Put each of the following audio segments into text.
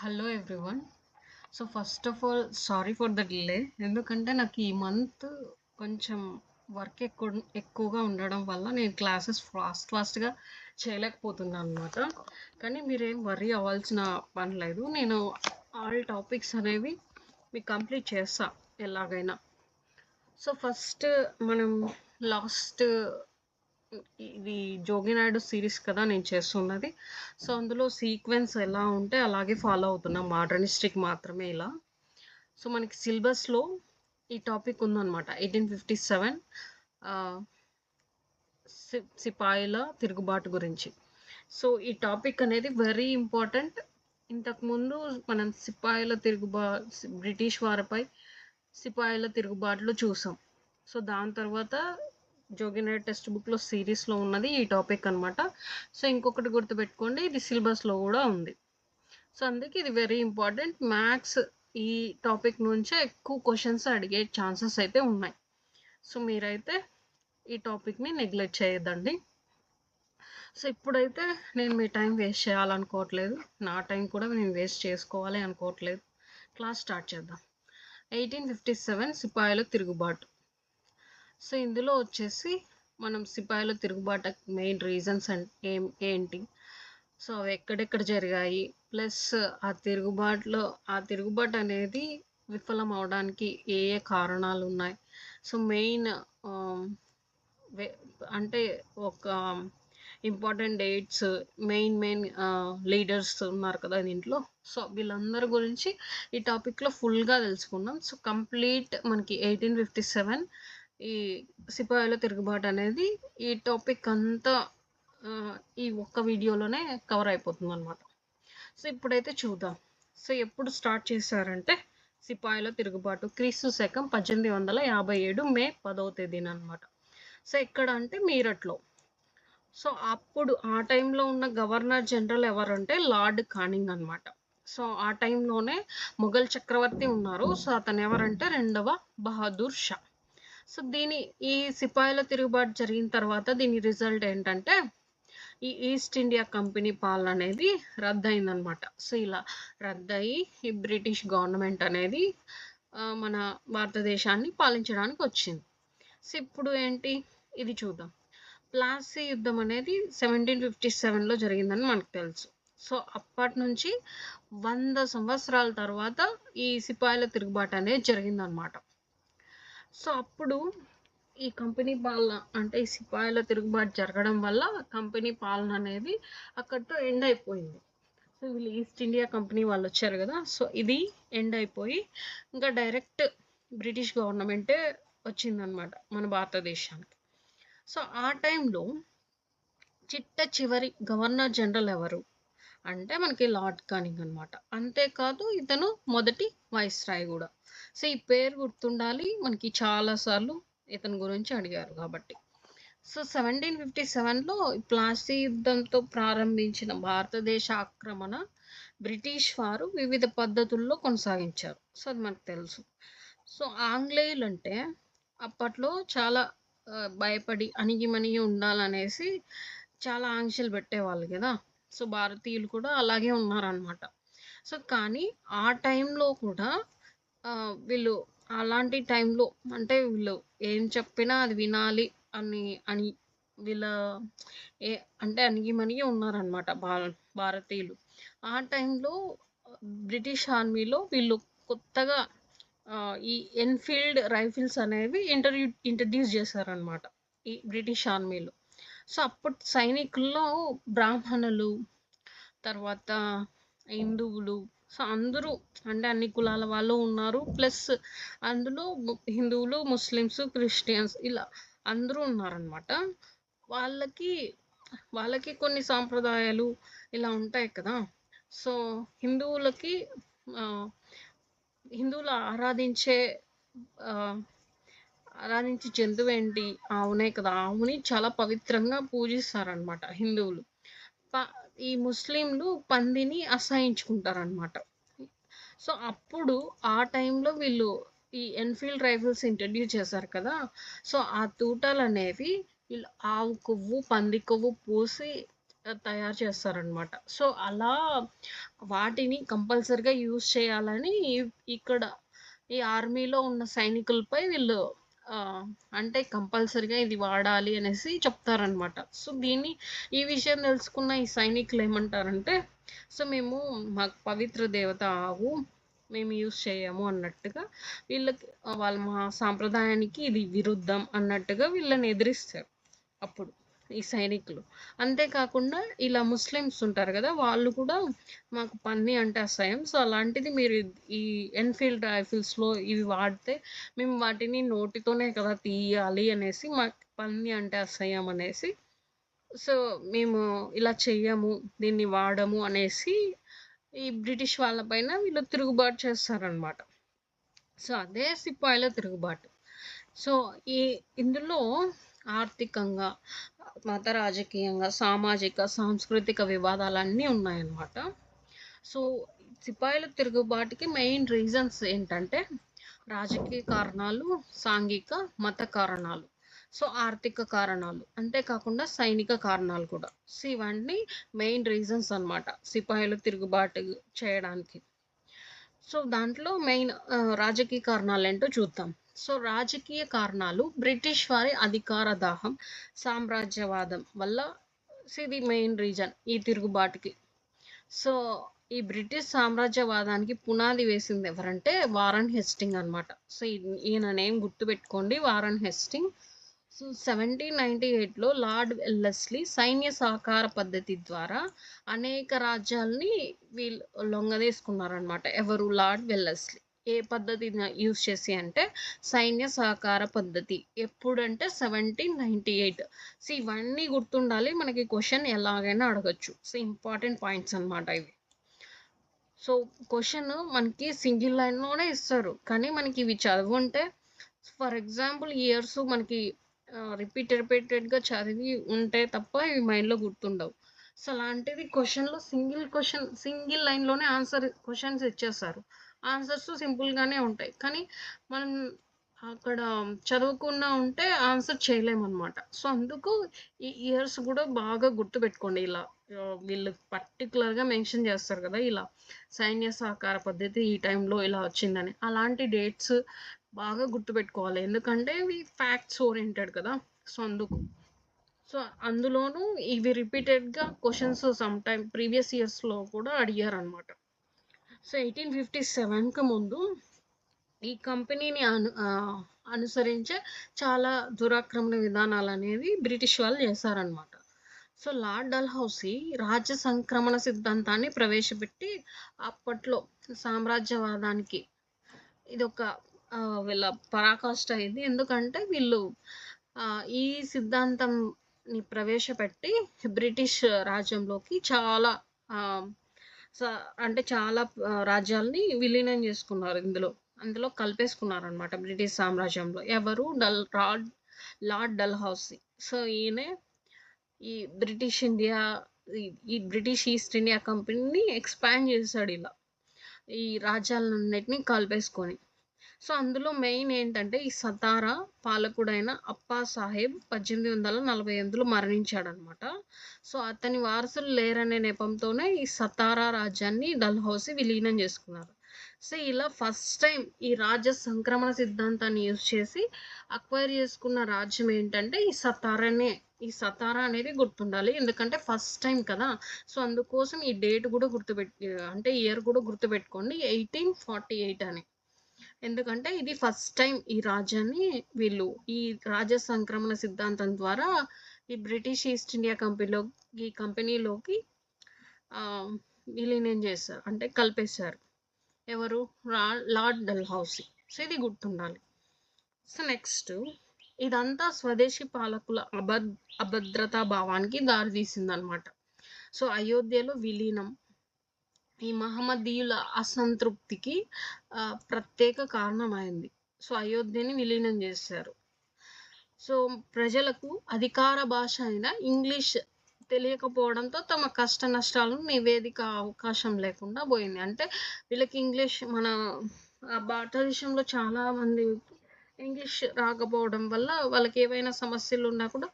Hello everyone. So first of all sorry for the delay. ఎందుకంటే నాకు ఈ month కొంచెం వర్క్ ఎక్కువగా ఉండడం వల్ల నేను క్లాసెస్ ఫాస్ట్గా చేయలేకపోతున్నాను అనమాట. కానీ మీరేం వర్రీ అవ్వాల్సిన పని లేదు. నేను ఆల్ టాపిక్స్ అనేవి మీకు కంప్లీట్ చేస్తా ఎలాగైనా. సో ఫస్ట్ మనం లాస్ట్ ఇది జోగినాయుడు సిరీస్ కదా నేను చేస్తున్నది. సో అందులో సీక్వెన్స్ ఎలా ఉంటే అలాగే ఫాలో అవుతున్నాం, మోడర్నిస్టిక్ మాత్రమే ఇలా. సో మనకి సిలబస్లో ఈ టాపిక్ ఉందన్నమాట, 1857 సిపాయిల తిరుగుబాటు గురించి. సో ఈ టాపిక్ అనేది వెరీ ఇంపార్టెంట్. ఇంతకుముందు మనం బ్రిటిష్ వారిపై సిపాయిల తిరుగుబాటులో చూసాం. సో దాని తర్వాత జోగినాయుడు టెక్స్ట్ బుక్లో సిరీస్లో ఉన్నది ఈ టాపిక్ అనమాట. సో ఇంకొకటి గుర్తుపెట్టుకోండి, ఇది సిలబస్లో కూడా ఉంది. సో అందుకే ఇది వెరీ ఇంపార్టెంట్. మ్యాథ్స్ ఈ టాపిక్ నుంచే ఎక్కువ క్వశ్చన్స్ అడిగే ఛాన్సెస్ అయితే ఉన్నాయి. సో మీరైతే ఈ టాపిక్ని నెగ్లెక్ట్ చేయొద్దండి. సో ఇప్పుడైతే నేను మీ టైం వేస్ట్ చేయాలనుకోవట్లేదు, నా టైం కూడా నేను వేస్ట్ చేసుకోవాలి అనుకోవట్లేదు. క్లాస్ స్టార్ట్ చేద్దాం. 1857 సిపాయిల తిరుగుబాటు. సో ఇందులో వచ్చేసి మనం సిపాయిల తిరుగుబాటు మెయిన్ రీజన్స్ ఏంటి, సో అవి ఎక్కడెక్కడ జరిగాయి, ప్లస్ ఆ తిరుగుబాటు అనేది విఫలం అవడానికి ఏ ఏ కారణాలు ఉన్నాయి. సో మెయిన్ అంటే ఒక ఇంపార్టెంట్ డేట్స్, మెయిన్ లీడర్స్ ఉన్నారు కదా దీంట్లో. సో వీళ్ళందరి గురించి ఈ టాపిక్లో ఫుల్గా తెలుసుకుందాం. సో కంప్లీట్ మనకి 1857 ఈ సిపాయిల తిరుగుబాటు అనేది ఈ టాపిక్ అంతా ఈ ఒక్క వీడియోలోనే కవర్ అయిపోతుంది అనమాట. సో ఇప్పుడైతే చూద్దాం. సో ఎప్పుడు స్టార్ట్ చేశారంటే సిపాయిల తిరుగుబాటు క్రీస్తు శకం 1857 మే 10వ తేదీన అనమాట. సో ఎక్కడ అంటే మీరట్లో. సో అప్పుడు ఆ టైంలో ఉన్న గవర్నర్ జనరల్ ఎవరంటే లార్డ్ కానింగ్ అనమాట. సో ఆ టైంలోనే మొఘల్ చక్రవర్తి ఉన్నారు. సో అతను ఎవరంటే 2వ బహదూర్ షా. సో ఈ సిపాయిల తిరుగుబాటు జరిగిన తర్వాత దీని రిజల్ట్ ఏంటంటే ఈ ఈస్ట్ ఇండియా కంపెనీ పాలన అనేది రద్దయిందనమాట. సో ఇలా రద్దయి ఈ బ్రిటిష్ గవర్నమెంట్ అనేది మన భారతదేశాన్ని పాలించడానికి వచ్చింది. సో ఇప్పుడు ఏంటి ఇది చూద్దాం. ప్లాసీ యుద్ధం అనేది 1757లో జరిగిందని మనకు తెలుసు. సో అప్పటి నుంచి 100 సంవత్సరాల తర్వాత ఈ సిపాయిల తిరుగుబాటు అనేది జరిగిందనమాట. సో అప్పుడు ఈ కంపెనీ పాలన అంటే ఈ సిపాయిల తిరుగుబాటు జరగడం వల్ల కంపెనీ పాలన అనేది అక్కడితో ఎండ్ అయిపోయింది. సో వీళ్ళు ఈస్ట్ ఇండియా కంపెనీ వాళ్ళు వచ్చారు కదా, సో ఇది ఎండ్ అయిపోయి ఇంకా డైరెక్ట్ బ్రిటిష్ గవర్నమెంటే వచ్చిందనమాట మన భారతదేశానికి. సో ఆ టైంలో చివరి గవర్నర్ జనరల్ ఎవరు అంటే మనకి లార్డ్ కానింగ్ అనమాట. అంతేకాదు ఇతను మొదటి వైస్రాయ్ కూడా. సో ఈ పేరు గుర్తుండాలి మనకి, చాలాసార్లు ఇతని గురించి అడిగారు కాబట్టి. సో 1757లో ప్లాసీ యుద్ధంతో ప్రారంభించిన భారతదేశ ఆక్రమణ బ్రిటిష్ వారు వివిధ పద్ధతుల్లో కొనసాగించారు. సో అది మనకు తెలుసు. సో ఆంగ్లేయులు అంటే అప్పట్లో చాలా భయపడి అణిగిమణిగి ఉండాలనేసి చాలా ఆంక్షలు పెట్టేవాళ్ళు కదా. సో భారతీయులు కూడా అలాగే ఉన్నారనమాట. సో కానీ ఆ టైంలో కూడా వీళ్ళు అలాంటి టైంలో అంటే వీళ్ళు ఏం చెప్పినా అది వినాలి అని వీళ్ళ అంటే అణిగిమణిగి ఉన్నారనమాట భారతీయులు. ఆ టైంలో బ్రిటిష్ ఆర్మీలో వీళ్ళు కొత్తగా ఈ ఎన్ఫీల్డ్ రైఫిల్స్ అనేవి ఇంట్రడ్యూస్ చేశారనమాట ఈ బ్రిటిష్ ఆర్మీలో. సో అప్పుడు సైనికుల్లో బ్రాహ్మణులు, తర్వాత హిందువులు, సో అందరూ అంటే అన్ని కులాల వాళ్ళు ఉన్నారు. ప్లస్ అందులో హిందువులు, ముస్లిమ్స్, క్రిస్టియన్స్ ఇలా అందరూ ఉన్నారనమాట. వాళ్ళకి కొన్ని సాంప్రదాయాలు ఇలా ఉంటాయి కదా. సో హిందువులు ఆరాధించే జంతువు ఏంటి, ఆవునే కదా. ఆవుని చాలా పవిత్రంగా పూజిస్తారనమాట హిందువులు. ఈ ముస్లింలు పందిని అసహించుకుంటారనమాట. సో అప్పుడు ఆ టైంలో వీళ్ళు ఈ ఎన్ఫీల్డ్ రైఫిల్స్ ఇంట్రడ్యూస్ చేశారు కదా. సో ఆ తూటాలు అనేవి వీళ్ళు ఆవు కొవ్వు, పంది కొవ్వు పోసి తయారు చేస్తారనమాట. సో, అలా వాటిని కంపల్సరీగా యూజ్ చేయాలని ఇక్కడ ఈ ఆర్మీలో ఉన్న సైనికులపై వీళ్ళు అంటే కంపల్సరీగా ఇది వాడాలి అనేసి చెప్తారనమాట. సో, ఈ విషయం తెలుసుకున్న ఈ సైనికులు ఏమంటారంటే, సో, మాకు పవిత్ర దేవత ఆవు మేము యూజ్ చేయము అన్నట్టుగా వాళ్ళు మా సాంప్రదాయానికి ఇది విరుద్ధం అన్నట్టుగా వీళ్ళని ఎదిరిస్తారు అప్పుడు ఈ సైనికులు. అంతేకాకుండా ఇలా ముస్లిమ్స్ ఉంటారు కదా, వాళ్ళు కూడా మాకు పన్ని అంటే అసహ్యం. సో, అలాంటిది మీరు ఈ ఎన్ఫీల్డ్ రైఫిల్స్‌లో ఇవి వాడితే మేము వాటిని నోటితోనే కదా తీయాలి అనేసి, మాకు పన్ని అంటే అసహ్యం అనేసి, సో, మేము ఇలా చెయ్యము, దీన్ని వాడము అనేసి ఈ బ్రిటిష్ వాళ్ళ పైన వీళ్ళు తిరుగుబాటు చేస్తారనమాట. సో, అదే సిపాయిల తిరుగుబాటు. సో, ఇందులో ఆర్థికంగా, మత రాజకీయంగా, సామాజిక, సాంస్కృతిక వివాదాలన్నీ ఉన్నాయన్నమాట. సో, సిపాయిల తిరుగుబాటుకి మెయిన్ రీజన్స్ ఏంటంటే రాజకీయ కారణాలు, సాంఘిక, మత కారణాలు, సో ఆర్థిక కారణాలు, అంతేకాకుండా సైనిక కారణాలు కూడా. సో, ఇవన్నీ మెయిన్ రీజన్స్ అన్నమాట సిపాయిలు తిరుగుబాటు చేయడానికి. సో, దాంట్లో మెయిన్ రాజకీయ కారణాలు ఏంటో చూద్దాం. సో, రాజకీయ కారణాలు బ్రిటిష్ వారి అధికార దాహం, సామ్రాజ్యవాదం వల్ల ఇది మెయిన్ రీజన్ ఈ తిరుగుబాటుకి. సో, ఈ బ్రిటిష్ సామ్రాజ్యవాదానికి పునాది వేసింది ఎవరంటే వారన్ హెస్టింగ్ అనమాట. సో, ఈయన నేమ్ గుర్తుపెట్టుకోండి, వారన్ హెస్టింగ్. సో, 1798లో లార్డ్ వెల్లెస్లీ సైన్య సహకార పద్ధతి ద్వారా అనేక రాజ్యాల్ని వీళ్ళు లొంగదీసుకున్నారనమాట. ఎవరు? Lord Wellesley. ఏ పద్ధతిని యూజ్ చేసి అంటే సైన్య సహకార పద్ధతి. ఎప్పుడంటే 1798. సో, ఇవన్నీ గుర్తుండాలి, మనకి క్వశ్చన్ ఎలాగైనా అడగచ్చు. సో, ఇంపార్టెంట్ పాయింట్స్ అనమాట ఇవి. సో, క్వశ్చన్ మనకి సింగిల్ లైన్లోనే ఇస్తారు, కానీ మనకి ఇవి చదువుంటే, ఫర్ ఎగ్జాంపుల్ ఇయర్స్ మనకి రిపీటెడ్గా చదివి ఉంటే తప్ప ఇవి మైండ్లో గుర్తుండవు. సో, అలాంటిది క్వశ్చన్లో సింగిల్ లైన్లోనే క్వశ్చన్స్ ఇచ్చేస్తారు. ఆన్సర్స్ సింపుల్గానే ఉంటాయి, కానీ మనం అక్కడ చదువుకున్నా ఉంటే ఆన్సర్ చేయలేమన్నమాట. సో, అందుకు ఈ ఇయర్స్ కూడా బాగా గుర్తుపెట్టుకోండి. ఇలా వీళ్ళు పర్టికులర్గా మెన్షన్ చేస్తారు కదా, ఇలా సైన్య సహకార పద్ధతి ఈ టైంలో ఇలా వచ్చిందని. అలాంటి డేట్స్ బాగా గుర్తుపెట్టుకోవాలి, ఎందుకంటే ఇవి ఫ్యాక్ట్స్ ఓరియంటెడ్ కదా. సో, సో, అందులోనూ ఇవి రిపీటెడ్గా క్వశ్చన్స్ సమ్ టైమ్ ప్రీవియస్ ఇయర్స్లో కూడా అడిగారు అనమాట. సో, 1857కి ముందు ఈ కంపెనీని అనుసరించే చాలా దురాక్రమణ విధానాలు అనేది బ్రిటిష్ వాళ్ళు చేశారనమాట. సో, లార్డ్ డల్హౌసీ రాజ్య సంక్రమణ సిద్ధాంతాన్ని ప్రవేశపెట్టి అప్పట్లో సామ్రాజ్యవాదానికి ఇది ఒక వీళ్ళ పరాకాష్ట అయింది. ఎందుకంటే వీళ్ళు ఈ సిద్ధాంతంని ప్రవేశపెట్టి బ్రిటిష్ రాజ్యంలోకి చాలా అంటే చాలా రాజ్యాల్ని విలీనం చేసుకున్నారు. అందులో కలిపేసుకున్నారు అనమాట బ్రిటిష్ సామ్రాజ్యంలో. ఎవరు? లార్డ్ డల్హౌసీ. సో, ఈయనే ఈ బ్రిటిష్ ఈస్ట్ ఇండియా కంపెనీని ఎక్స్పాండ్ చేశాడు ఇలా ఈ రాజ్యాలన్నిటిని కలిపేసుకొని. సో, అందులో మెయిన్ ఏంటంటే ఈ సతారా పాలకుడైన అప్పా సాహెబ్ 1848లో మరణించాడనమాట. సో, అతని వారసులు లేరనే నెపంతోనే ఈ సతారా రాజ్యాన్ని డల్హౌసీ విలీనం చేసుకున్నారు. సో, ఇలా ఫస్ట్ టైం ఈ రాజ్య సంక్రమణ సిద్ధాంతాన్ని యూజ్ చేసి అక్వైర్ చేసుకున్న రాజ్యం ఏంటంటే ఈ సతారా అనేది గుర్తుండాలి, ఎందుకంటే ఫస్ట్ టైం కదా. సో, అందుకోసం ఈ డేట్ కూడా అంటే ఇయర్ కూడా గుర్తుపెట్టుకోండి, 1848 అని. ఎందుకంటే ఇది ఫస్ట్ టైం ఈ రాజ్యాన్ని వీళ్ళు ఈ రాజ్య సంక్రమణ సిద్ధాంతం ద్వారా ఈ బ్రిటిష్ ఈస్ట్ ఇండియా కంపెనీలోకి విలీనం చేశారు, అంటే కలిపేశారు. ఎవరు? లార్డ్ డల్హౌసీ. సో, ఇది గుర్తుండాలి. సో, నెక్స్ట్ ఇదంతా స్వదేశీ పాలకుల అభద్రతా భావానికి దారితీసిందనమాట. సో, అయోధ్యలో విలీనం ఈ మహమ్మదీయుల అసంతృప్తికి ప్రత్యేక కారణమైంది. సో, అయోధ్యని విలీనం చేశారు. సో, ప్రజలకు అధికార భాష అయిన ఇంగ్లీష్ తెలియకపోవడంతో తమ కష్ట నష్టాలను నివేదిక అవకాశం లేకుండా పోయింది. అంటే వీళ్ళకి ఇంగ్లీష్ మన భారతదేశంలో చాలా మంది ఇంగ్లీష్ రాకపోవడం వల్ల వాళ్ళకి ఏవైనా సమస్యలు ఉన్నా కూడా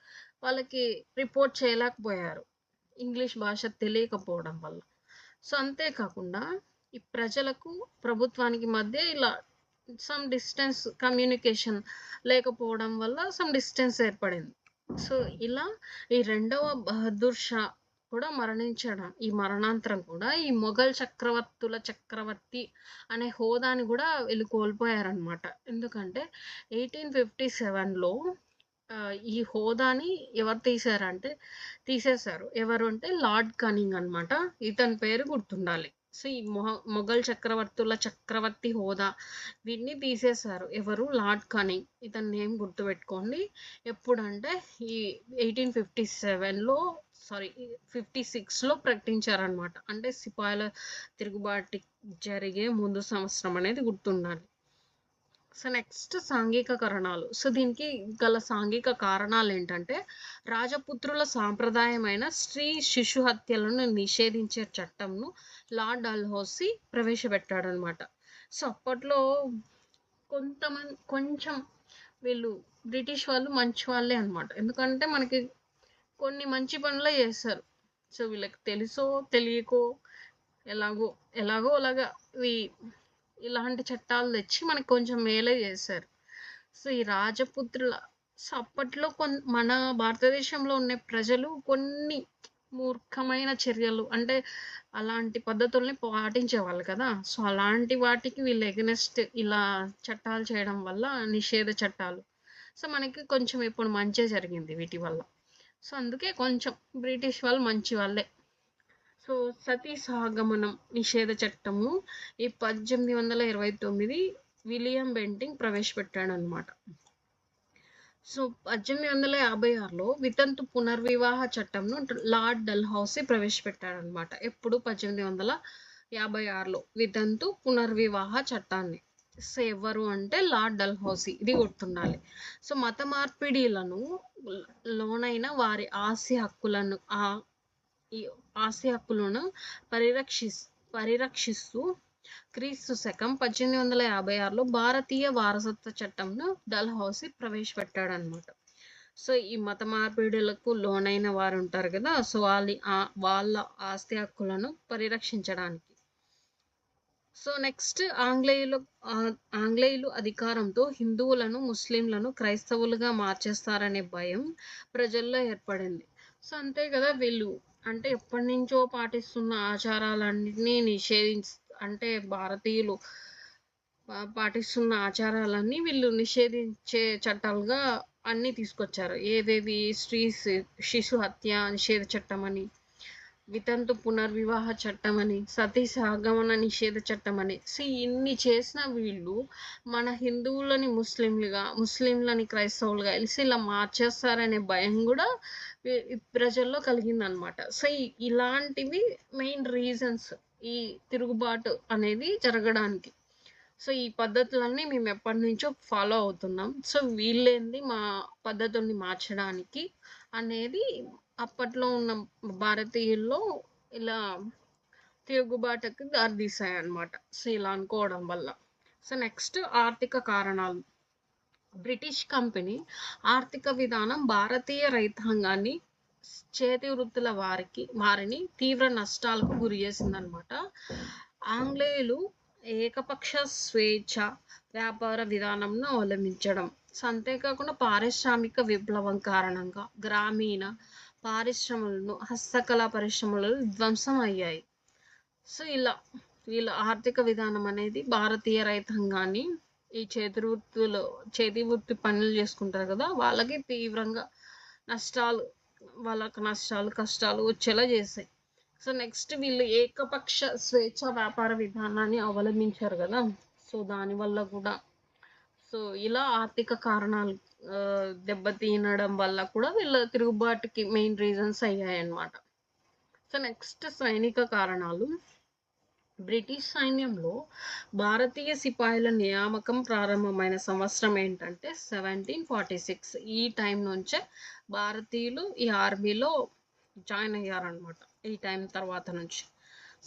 వాళ్ళకి రిపోర్ట్ చేయలేకపోయారు ఇంగ్లీష్ భాష తెలియకపోవడం వల్ల. సో అంతేకాకుండా ఈ ప్రజలకు ప్రభుత్వానికి మధ్య ఇలా సమ్ డిస్టెన్స్ కమ్యూనికేషన్ లేకపోవడం వల్ల సమ్ డిస్టెన్స్ ఏర్పడింది. సో ఇలా ఈ రెండవ బహదూర్ షా కూడా మరణించడం, ఈ మరణాంతరం కూడా ఈ మొఘల్ చక్రవర్తుల చక్రవర్తి అనే హోదాని కూడా వీళ్ళు కోల్పోయారనమాట. ఎందుకంటే 1857లో ఈ హోదాని ఎవరు తీసేశారు. ఎవరు అంటే లార్డ్ కనింగ్ అనమాట. ఇతని పేరు గుర్తుండాలి. సో ఈ మొఘల్ చక్రవర్తుల చక్రవర్తి హోదా వీటిని తీసేశారు. ఎవరు? Lord cunning. ఇతని నేమ్ గుర్తుపెట్టుకోండి. ఎప్పుడంటే ఈ 56లో ప్రకటించారనమాట. అంటే సిపాయిల తిరుగుబాటు జరిగే ముందు సంవత్సరం అనేది గుర్తుండాలి. సో నెక్స్ట్ సాంఘిక కారణాలు. సో దీనికి గల సాంఘిక కారణాలు ఏంటంటే రాజపుత్రుల సాంప్రదాయమైన స్త్రీ శిశు హత్యలను నిషేధించే చట్టంను లార్డ్ డల్హౌసీ ప్రవేశపెట్టాడనమాట. సో అప్పట్లో కొంచెం వీళ్ళు బ్రిటిష్ వాళ్ళు మంచి వాళ్ళే అనమాట. ఎందుకంటే మనకి కొన్ని మంచి పనులే చేస్తారు. సో వీళ్ళకి తెలుసో తెలియకో ఎలాగో అలాగా ఇలాంటి చట్టాలు తెచ్చి మనకి కొంచెం మేలే చేశారు. సో ఈ రాజపుత్రుల అప్పట్లో మన భారతదేశంలో ఉన్న ప్రజలు కొన్ని మూర్ఖమైన చర్యలు అంటే అలాంటి పద్ధతుల్ని పాటించేవాళ్ళు కదా. సో అలాంటి వాటికి వీళ్ళు ఎగనెస్ట్ ఇలా చట్టాలు చేయడం వల్ల, నిషేధ చట్టాలు, సో మనకి కొంచెం ఇప్పుడు మంచి జరిగింది వీటి వల్ల. సో అందుకే కొంచెం బ్రిటిష్ వాళ్ళు మంచి వాళ్ళే. సో సతీ సహగమనం నిషేధ చట్టము ఈ 1829 విలియం బెంటింగ్ ప్రవేశపెట్టాడు అనమాట. సో 1856లో వితంతు పునర్వివాహ చట్టంను లార్డ్ డల్హౌసీ ప్రవేశపెట్టాడనమాట. ఎప్పుడు? 1856లో వితంతు పునర్వివాహ చట్టాన్ని. సో ఎవరు అంటే లార్డ్ డల్హౌసీ. ఇది గుర్తుండాలి. సో మత మార్పిడిలను లోనైన వారి ఆస్తి హక్కులను పరిరక్షిస్తూ క్రీస్తు శకం 1856లో భారతీయ వారసత్వ చట్టంను డల్హౌసీ ప్రవేశపెట్టాడనమాట. సో ఈ మత మార్పిడులకు లోనైన వారు ఉంటారు కదా, సో వాళ్ళ ఆస్తి హక్కులను పరిరక్షించడానికి. సో నెక్స్ట్ ఆంగ్లేయులు అధికారంతో హిందువులను, ముస్లింలను క్రైస్తవులుగా మార్చేస్తారనే భయం ప్రజల్లో ఏర్పడింది. సో అంతే కదా, వీళ్ళు అంటే ఎప్పటి నుంచో పాటిస్తున్న ఆచారాలన్నింటినీ అంటే భారతీయులు పాటిస్తున్న ఆచారాలన్నీ వీళ్ళు నిషేధించే చట్టాలుగా అన్నీ తీసుకొచ్చారు. ఏవేవి? శిశు హత్య నిషేధ చట్టం అని, వితంతు పునర్వివాహ చట్టం అని, సతీ సహగమన నిషేధ చట్టం అని. సో ఇన్ని చేసిన వీళ్ళు మన హిందువులని ముస్లింలని క్రైస్తవులుగా కలిసి ఇలా మార్చేస్తారనే భయం కూడా ప్రజల్లో కలిగిందనమాట. సో ఇలాంటివి మెయిన్ రీజన్స్ ఈ తిరుగుబాటు అనేది జరగడానికి. సో ఈ పద్ధతులన్నీ మేము ఎప్పటి నుంచో ఫాలో అవుతున్నాం. సో వీళ్ళేంది మా పద్ధతుల్ని మార్చడానికి అనేది అప్పట్లో ఉన్న భారతీయుల్లో ఇలా తిరుగుబాటుకి దారితీసాయి అన్నమాట. సో ఇలా అనుకోవడం వల్ల. సో నెక్స్ట్ ఆర్థిక కారణాలు. బ్రిటిష్ కంపెనీ ఆర్థిక విధానం భారతీయ రైతాంగాన్ని, చేతి వృత్తుల వారిని తీవ్ర నష్టాలకు గురి చేసిందనమాట. ఆంగ్లేయులు ఏకపక్ష స్వేచ్ఛ వ్యాపార విధానంను అవలంబించడం. సో అంతేకాకుండా పారిశ్రామిక విప్లవం కారణంగా గ్రామీణ పరిశ్రమలను, హస్తకళా పరిశ్రమలు విధ్వంసం అయ్యాయి. సో ఇలా వీళ్ళ ఆర్థిక విధానం అనేది భారతీయ రైతాంగాన్ని, ఈ చేతి వృత్తి పనులు చేసుకుంటారు కదా, వాళ్ళకి తీవ్రంగా కష్టాలు వచ్చేలా చేశాయి. సో నెక్స్ట్ వీళ్ళు ఏకపక్ష స్వేచ్ఛ వ్యాపార విధానాన్ని అవలంబించారు కదా, సో దానివల్ల కూడా సో ఇలా ఆర్థిక కారణాలు దెబ్బతినడం వల్ల కూడా వీళ్ళ తిరుగుబాటుకి మెయిన్ రీజన్స్ అయ్యాయి అన్నమాట. సో నెక్స్ట్ సైనిక కారణాలు. బ్రిటిష్ సైన్యంలో భారతీయ సిపాయిల నియామకం ప్రారంభమైన సంవత్సరం ఏంటంటే 1746. ఈ టైం నుంచే భారతీయులు ఈ ఆర్మీలో జాయిన్ అయ్యారనమాట. ఈ టైం తర్వాత నుంచి.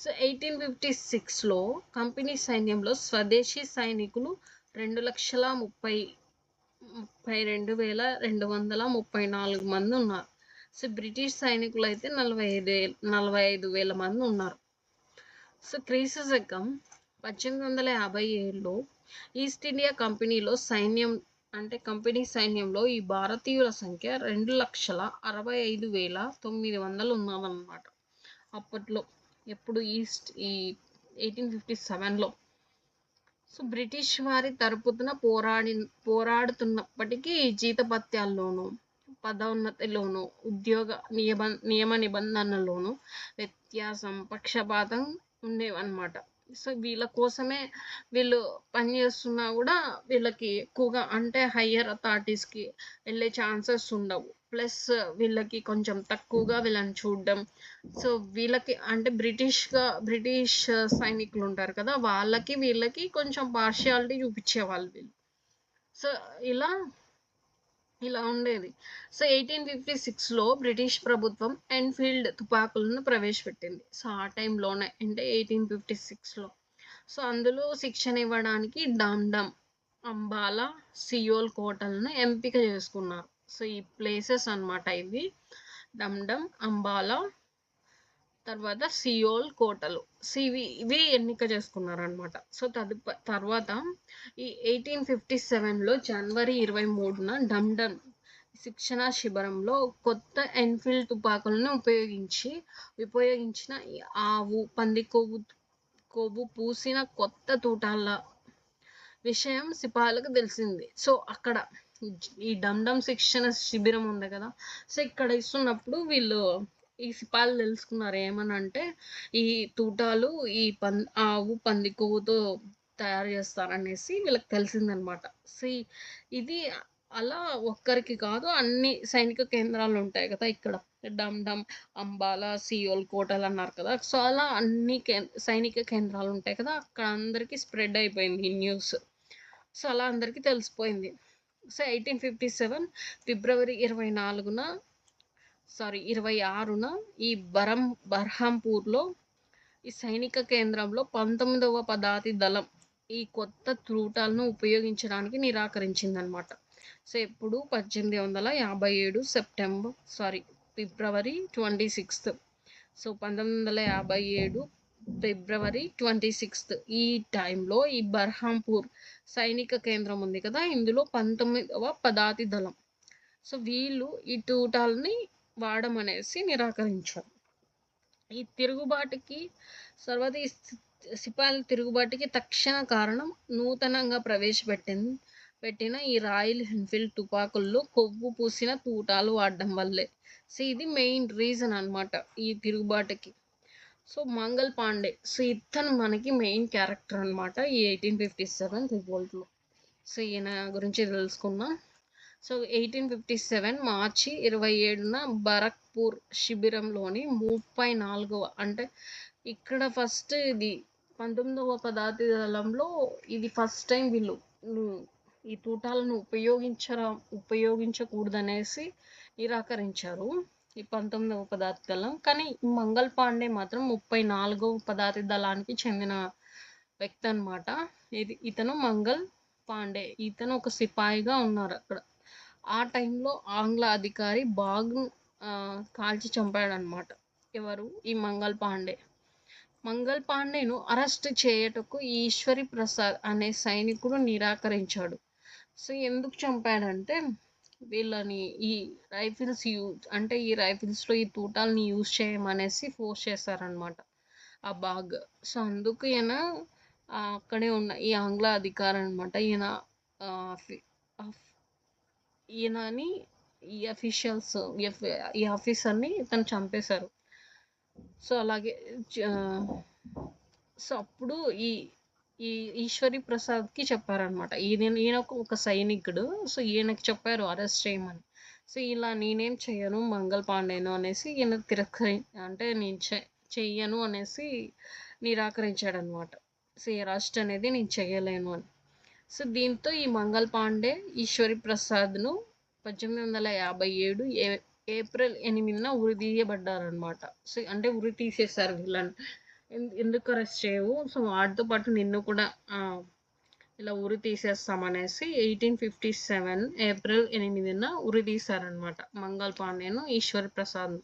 సో 1856లో కంపెనీ సైన్యంలో స్వదేశీ సైనికులు 2,32,234 మంది ఉన్నారు. సో బ్రిటిష్ సైనికులు అయితే 45,000 మంది ఉన్నారు. సో క్రీస్తు శకం 1857లో ఈస్ట్ ఇండియా కంపెనీలో కంపెనీ సైన్యంలో ఈ భారతీయుల సంఖ్య 2,65,900 ఉన్నారన్నమాట అప్పట్లో. ఎప్పుడు ఈ 1857లో. సో బ్రిటిష్ వారి తరపున పోరాడుతున్నప్పటికీ జీతభత్యాల్లోనూ, పదోన్నతిలోనూ, ఉద్యోగ నియమ నిబంధనల్లోనూ వ్యత్యాసం, పక్షపాతం ఉండేవన్నమాట. సో వీళ్ళ కోసమే వీళ్ళు పనిచేస్తున్నా కూడా వీళ్ళకి ఎక్కువగా అంటే హయ్యర్ అథారిటీస్కి వెళ్ళే ఛాన్సెస్ ఉండవు. ప్లస్ వీళ్ళకి కొంచెం తక్కువగా వీళ్ళని చూడడం. సో వీళ్ళకి అంటే బ్రిటిష్ సైనికులు ఉంటారు కదా, వాళ్ళకి వీళ్ళకి కొంచెం పార్షియాలిటీ చూపించేవాళ్ళు వీళ్ళు. సో ఇలా ఉండేది. సో 1856లో బ్రిటిష్ ప్రభుత్వం ఎన్ఫీల్డ్ తుపాకులను ప్రవేశపెట్టింది. సో ఆ టైంలోనే అంటే 1856లో. సో అందులో శిక్షణ ఇవ్వడానికి డమ్ అంబాలా, సియోల్ కోటలను ఎంపిక చేసుకున్నారు. సో ఈ ప్లేసెస్ అన్నమాట ఇవి. డమ్ అంబాలా, తర్వాత సియోల్ కోటలు. సో ఇవి ఎన్నిక చేసుకున్నారనమాట. సో తర్వాత ఈ 1857లో జనవరి 23న డమ్ శిక్షణా శిబిరంలో కొత్త ఎన్ఫీల్డ్ తుపాకులను ఉపయోగించిన ఈ ఆవు, పంది కొవ్వు పూసిన కొత్త తూటాల విషయం సిపాయిలకు తెలిసింది. సో అక్కడ ఈ డమ్ శిక్షణ శిబిరం ఉంది కదా, సో ఇక్కడ ఇస్తున్నప్పుడు వీళ్ళు ఈ సిపాయిలు తెలుసుకున్నారు ఏమనంటే ఈ తూటాలు ఈ ఆవు పంది కొవ్వుతో తయారు చేస్తారనేసి వీళ్ళకి తెలిసిందనమాట. సో ఇది అలా ఒక్కరికి కాదు, అన్ని సైనిక కేంద్రాలు ఉంటాయి కదా ఇక్కడ, డమ్ అంబాలా, సియోల్ కోటలు అన్నారు కదా. సో అలా అన్ని సైనిక కేంద్రాలు ఉంటాయి కదా, అక్కడ అందరికీ స్ప్రెడ్ అయిపోయింది ఈ న్యూస్. సో అలా అందరికీ తెలిసిపోయింది. సో 1857 ఫిబ్రవరి 26న ఈ బర్హాంపూర్లో ఈ సైనిక కేంద్రంలో 19వ పదాతి దళం ఈ కొత్త తూటాలను ఉపయోగించడానికి నిరాకరించిందనమాట. సో ఎప్పుడు 1857 ఫిబ్రవరి 26th. సో 1957 ఫిబ్రవరి 26th ఈ టైంలో ఈ బర్హాంపూర్ సైనిక కేంద్రం ఉంది కదా, ఇందులో 19వ పదాతి దళం సో వీళ్ళు ఈ తూటాలని వాడమనేసి నిరాకరించారు. ఈ తిరుగుబాటుకి తర్వాత ఈ సిపాయిల తిరుగుబాటుకి తక్షణ కారణం నూతనంగా పెట్టిన ఈ రాయల్ ఎన్ఫీల్డ్ తుపాకుల్లో కొవ్వు పూసిన తూటాలు వాడడం వల్లే. సో ఇది మెయిన్ రీజన్ అనమాట ఈ తిరుగుబాటుకి. సో మంగల్ పాండే, సో ఇతను మనకి మెయిన్ క్యారెక్టర్ అనమాట ఈ 1857 రివోల్ట్లో. సో ఈయన గురించి తెలుసుకుందాం. సో 1857 మార్చి 27న బరక్పూర్ శిబిరంలోని 34వ అంటే ఇక్కడ ఫస్ట్ ఇది 19వ పదాతి దళంలో ఇది ఫస్ట్ టైం వీళ్ళు ఈ తూటాలను ఉపయోగించకూడదనేసి నిరాకరించారు ఈ 19వ పదాతి దళం. కానీ మంగల్ పాండే మాత్రం 34వ పదాతి దళానికి చెందిన వ్యక్తి అనమాట. ఇతను మంగల్ పాండే, ఇతను ఒక సిపాయిగా ఉన్నారు అక్కడ. ఆ టైంలో ఆంగ్ల అధికారి బాగ్ను కాల్చి చంపాడనమాట. ఎవరు? ఈ మంగల్ పాండేను అరెస్ట్ చేయటకు ఈశ్వరి ప్రసాద్ అనే సైనికుడు నిరాకరించాడు. సో ఎందుకు చంపాడంటే వీళ్ళని ఈ రైఫిల్స్లో ఈ తూటాలని యూజ్ చేయమనేసి ఫోర్స్ చేశారనమాట ఆ బాగ్. సో అందుకు ఈయన అక్కడే ఉన్న ఈ ఆంగ్ల అధికారి అనమాట, ఈయనని ఈ ఆఫీసర్ని తను చంపేశారు. సో అలాగే సో అప్పుడు ఈ ఈశ్వరి ప్రసాద్కి చెప్పారనమాట, ఈయన ఒక సైనికుడు, సో ఈయనకి చెప్పారు అరెస్ట్ చేయమని. సో ఇలా నేనేం చెయ్యను మంగల్ పాండేను అనేసి ఈయన అంటే నేను చెయ్యను అనేసి నిరాకరించాడనమాట. సో ఈ అరెస్ట్ అనేది నేను చెయ్యలేను అని. సో దీంతో ఈ మంగల్ పాండే ఈశ్వరి ప్రసాద్ను 1857 ఏప్రిల్ 8న ఉరి తీయబడ్డారనమాట. సో అంటే ఉరి తీసేశారు వీళ్ళని. ఎందుకు అరెస్ట్ చేయవు, సో వాటితో పాటు నిన్ను కూడా ఇలా ఉరి తీసేస్తామనేసి 1857 ఏప్రిల్ 8న ఉరి తీశారనమాట మంగల్ పాండేను Ishwar Prasad.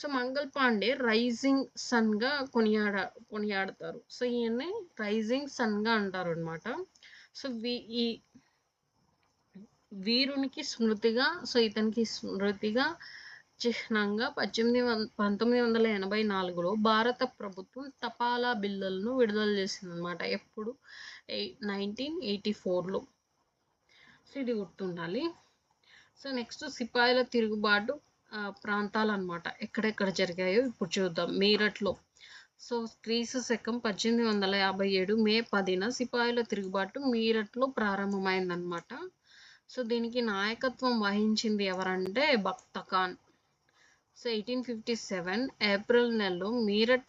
So Mangal Pande rising sun గా కొనియాడతారు. సో ఈయన్ని రైజింగ్ సన్ గా అంటారు అనమాట. సో ఈ వీరునికి స్మృతిగా, సో ఇతనికి స్మృతిగా చిహ్నంగా 1984లో భారత ప్రభుత్వం తపాలా బిల్లులను విడుదల చేసింది అనమాట. ఎప్పుడు 1984లో. సో ఇది గుర్తుండాలి. సో నెక్స్ట్ సిపాయిల తిరుగుబాటు ప్రాంతాలు అనమాట, ఎక్కడెక్కడ జరిగాయో ఇప్పుడు చూద్దాం. మీరట్లో సో క్రీస్తు శకం 1857 మే 10న సిపాయిల తిరుగుబాటు మీరట్లో ప్రారంభమైందనమాట. సో దీనికి నాయకత్వం వహించింది ఎవరంటే బక్తా ఖాన్. సో 1857 ఏప్రిల్ నెలలో మీరట్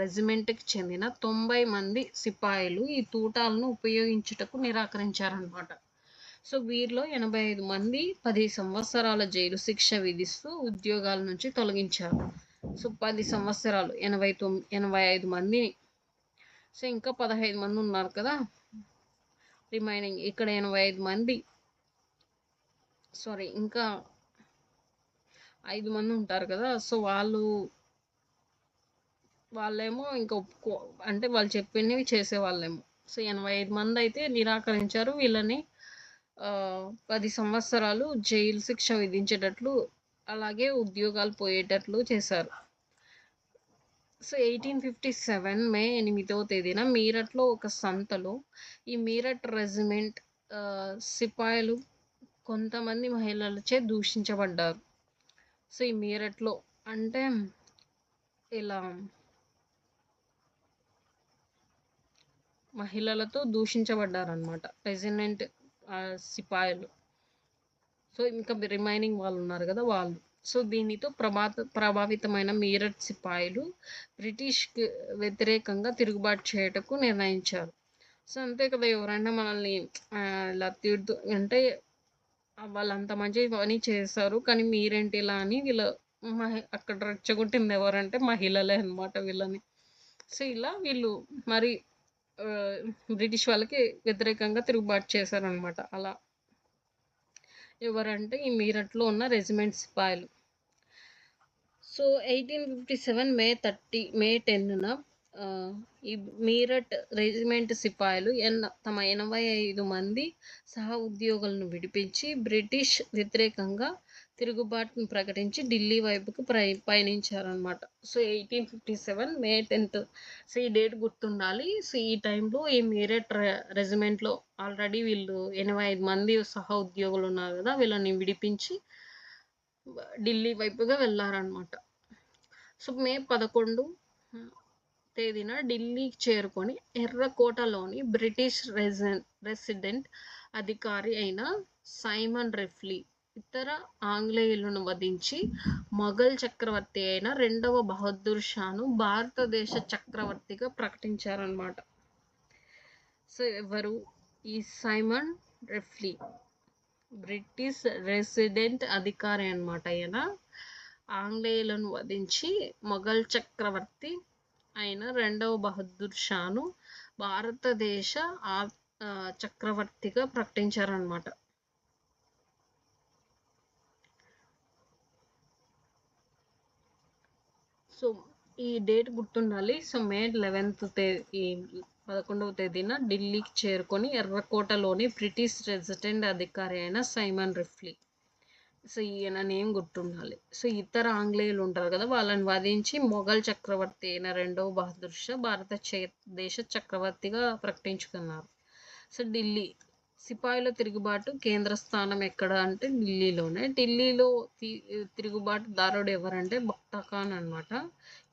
రెజిమెంట్కి చెందిన 90 మంది సిపాయిలు ఈ తూటాలను ఉపయోగించుటకు నిరాకరించారనమాట. సో వీరిలో 85 మంది 10 సంవత్సరాల జైలు శిక్ష విధిస్తూ ఉద్యోగాల నుంచి తొలగించారు. సో 10 సంవత్సరాలు 85 మందిని. సో ఇంకా 15 మంది ఉన్నారు కదా రిమైనింగ్, ఇక్కడ 85 మంది, సారీ ఇంకా 5 మంది ఉంటారు కదా. సో వాళ్ళేమో ఇంకా అంటే వాళ్ళు చెప్పినవి చేసేవాళ్ళేమో. సో 85 మంది అయితే నిరాకరించారు. వీళ్ళని 10 సంవత్సరాలు జైలు శిక్ష విధించేటట్లు, అలాగే ఉద్యోగాలు పోయేటట్లు చేశారు. సో 1857 మే 8వ తేదీన మీరట్లో ఒక సంతలో ఈ మీరట్ రెజిమెంట్ సిపాయిలు కొంతమంది మహిళలచే దూషించబడ్డారు. సో ఈ మీరట్లో అంటే ఇలా మహిళలతో దూషించబడ్డారనమాట రెజిమెంట్ సిపాయిలు. సో ఇంకా రిమైనింగ్ వాళ్ళు ఉన్నారు కదా వాళ్ళు. సో దీనితో ప్రభావితమైన మీరట్ సిపాయిలు బ్రిటిష్కి వ్యతిరేకంగా తిరుగుబాటు చేయటకు నిర్ణయించారు. సో అంతే కదా, ఎవరైనా మనల్ని ఇలా తిడుతూ అంటే వాళ్ళంత మంచి పని చేశారు కానీ మీరేంటి ఇలా అని వీళ్ళు అక్కడ రెచ్చగొట్టింది ఎవరంటే మహిళలే అనమాట వీళ్ళని. సో ఇలా వీళ్ళు మరి బ్రిటిష్ వాళ్ళకి వ్యతిరేకంగా తిరుగుబాటు చేశారనమాట. అలా ఎవరంటే ఈ మీరట్లో ఉన్న రెజిమెంట్ సిపాయిలు. సో 1857 మే 10న ఈ మీరట్ రెజిమెంట్ సిపాయిలు తమ 85 మంది సహ ఉద్యోగులను విడిపించి బ్రిటిష్ వ్యతిరేకంగా తిరుగుబాటును ప్రకటించి ఢిల్లీ వైపుకు పయనించారనమాట. సో 1857 మే 10th. సో ఈ డేట్ గుర్తుండాలి. సో ఈ టైంలో ఈ మీరట్ రెజిమెంట్లో ఆల్రెడీ వీళ్ళు 85 మంది సహ ఉద్యోగులు ఉన్నారు కదా, వీళ్ళని విడిపించి ఢిల్లీ వైపుగా వెళ్ళారనమాట. సో మే 11 తేదీన ఢిల్లీకి చేరుకొని ఎర్రకోటలోని బ్రిటిష్ రెసిడెంట్ అధికారి అయిన సైమన్ రెఫ్లీ ఇతర ఆంగ్లేయులను వధించి మొఘల్ చక్రవర్తి అయిన 2వ బహదూర్ షాను భారతదేశ చక్రవర్తిగా ప్రకటించారనమాట. సో ఎవరు ఈ సైమన్ రెఫ్లీ? బ్రిటిష్ రెసిడెంట్ అధికారి అనమాట. ఆయన ఆంగ్లేయులను వధించి మొఘల్ చక్రవర్తి అయిన 2వ బహదూర్ షాను భారతదేశ చక్రవర్తిగా ప్రకటించారనమాట. సో ఈ డేట్ గుర్తుండాలి. సో మే 11వ తేదీన ఢిల్లీకి చేరుకొని ఎర్రకోటలోని బ్రిటిష్ రెసిడెంట్ అధికారి అయిన సైమన్ రెఫ్లీ. సో ఈయన నేమ్ గుర్తుండాలి. సో ఇతర ఆంగ్లేయులు ఉంటారు కదా, వాళ్ళని వధించి మొఘల్ చక్రవర్తి అయిన 2వ బహదూర్ షా భారతదేశ చక్రవర్తిగా ప్రకటించుకున్నారు. సో ఢిల్లీ సిపాయిల తిరుగుబాటు కేంద్ర స్థానం ఎక్కడ అంటే ఢిల్లీలోనే. ఢిల్లీలో తిరుగుబాటుదారుడు ఎవరంటే బక్తా ఖాన్ అనమాట.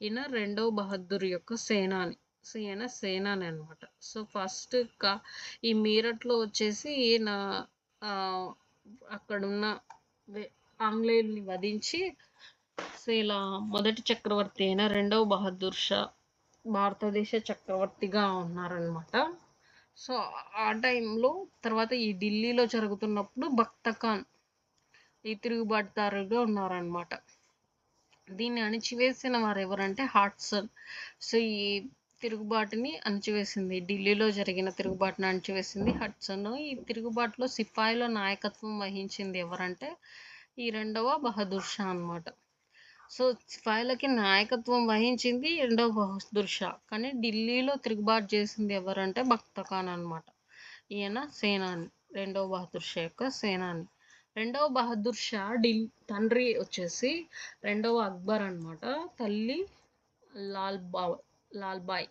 ఈయన 2వ బహదూర్ యొక్క సేనాని. సో ఈయన సేనాని అనమాట. సో ఫస్ట్ ఈ మీరట్లో వచ్చేసి ఈయన అక్కడున్న ఆంగ్లేయుల్ని వధించి సో ఇలా మొదటి చక్రవర్తి అయిన 2వ బహదూర్ షా భారతదేశ చక్రవర్తిగా ఉన్నారనమాట. సో ఆ టైంలో తర్వాత ఈ ఢిల్లీలో జరుగుతున్నప్పుడు బక్తా ఖాన్ ఈ తిరుగుబాటుదారుగా ఉన్నారనమాట. దీన్ని అణిచివేసిన వారు ఎవరంటే హాట్సన్. సో ఈ తిరుగుబాటుని అణచివేసింది. ఢిల్లీలో జరిగిన తిరుగుబాటుని అణచివేసింది హడ్సన్. ఈ తిరుగుబాటులో సిపాయిల నాయకత్వం వహించింది ఎవరంటే ఈ రెండవ బహదూర్ షా అన్నమాట. సో సిపాయిలకి నాయకత్వం వహించింది రెండవ బహదూర్ షా. కానీ ఢిల్లీలో తిరుగుబాటు చేసింది ఎవరంటే బక్త ఖాన్ అన్నమాట. ఈయన సేనాని, రెండవ బహదూర్ షా యొక్క సేనాని. రెండవ బహదూర్ షా తండ్రి వచ్చేసి రెండవ అక్బర్ అన్నమాట. తల్లి లాల్బాయ్.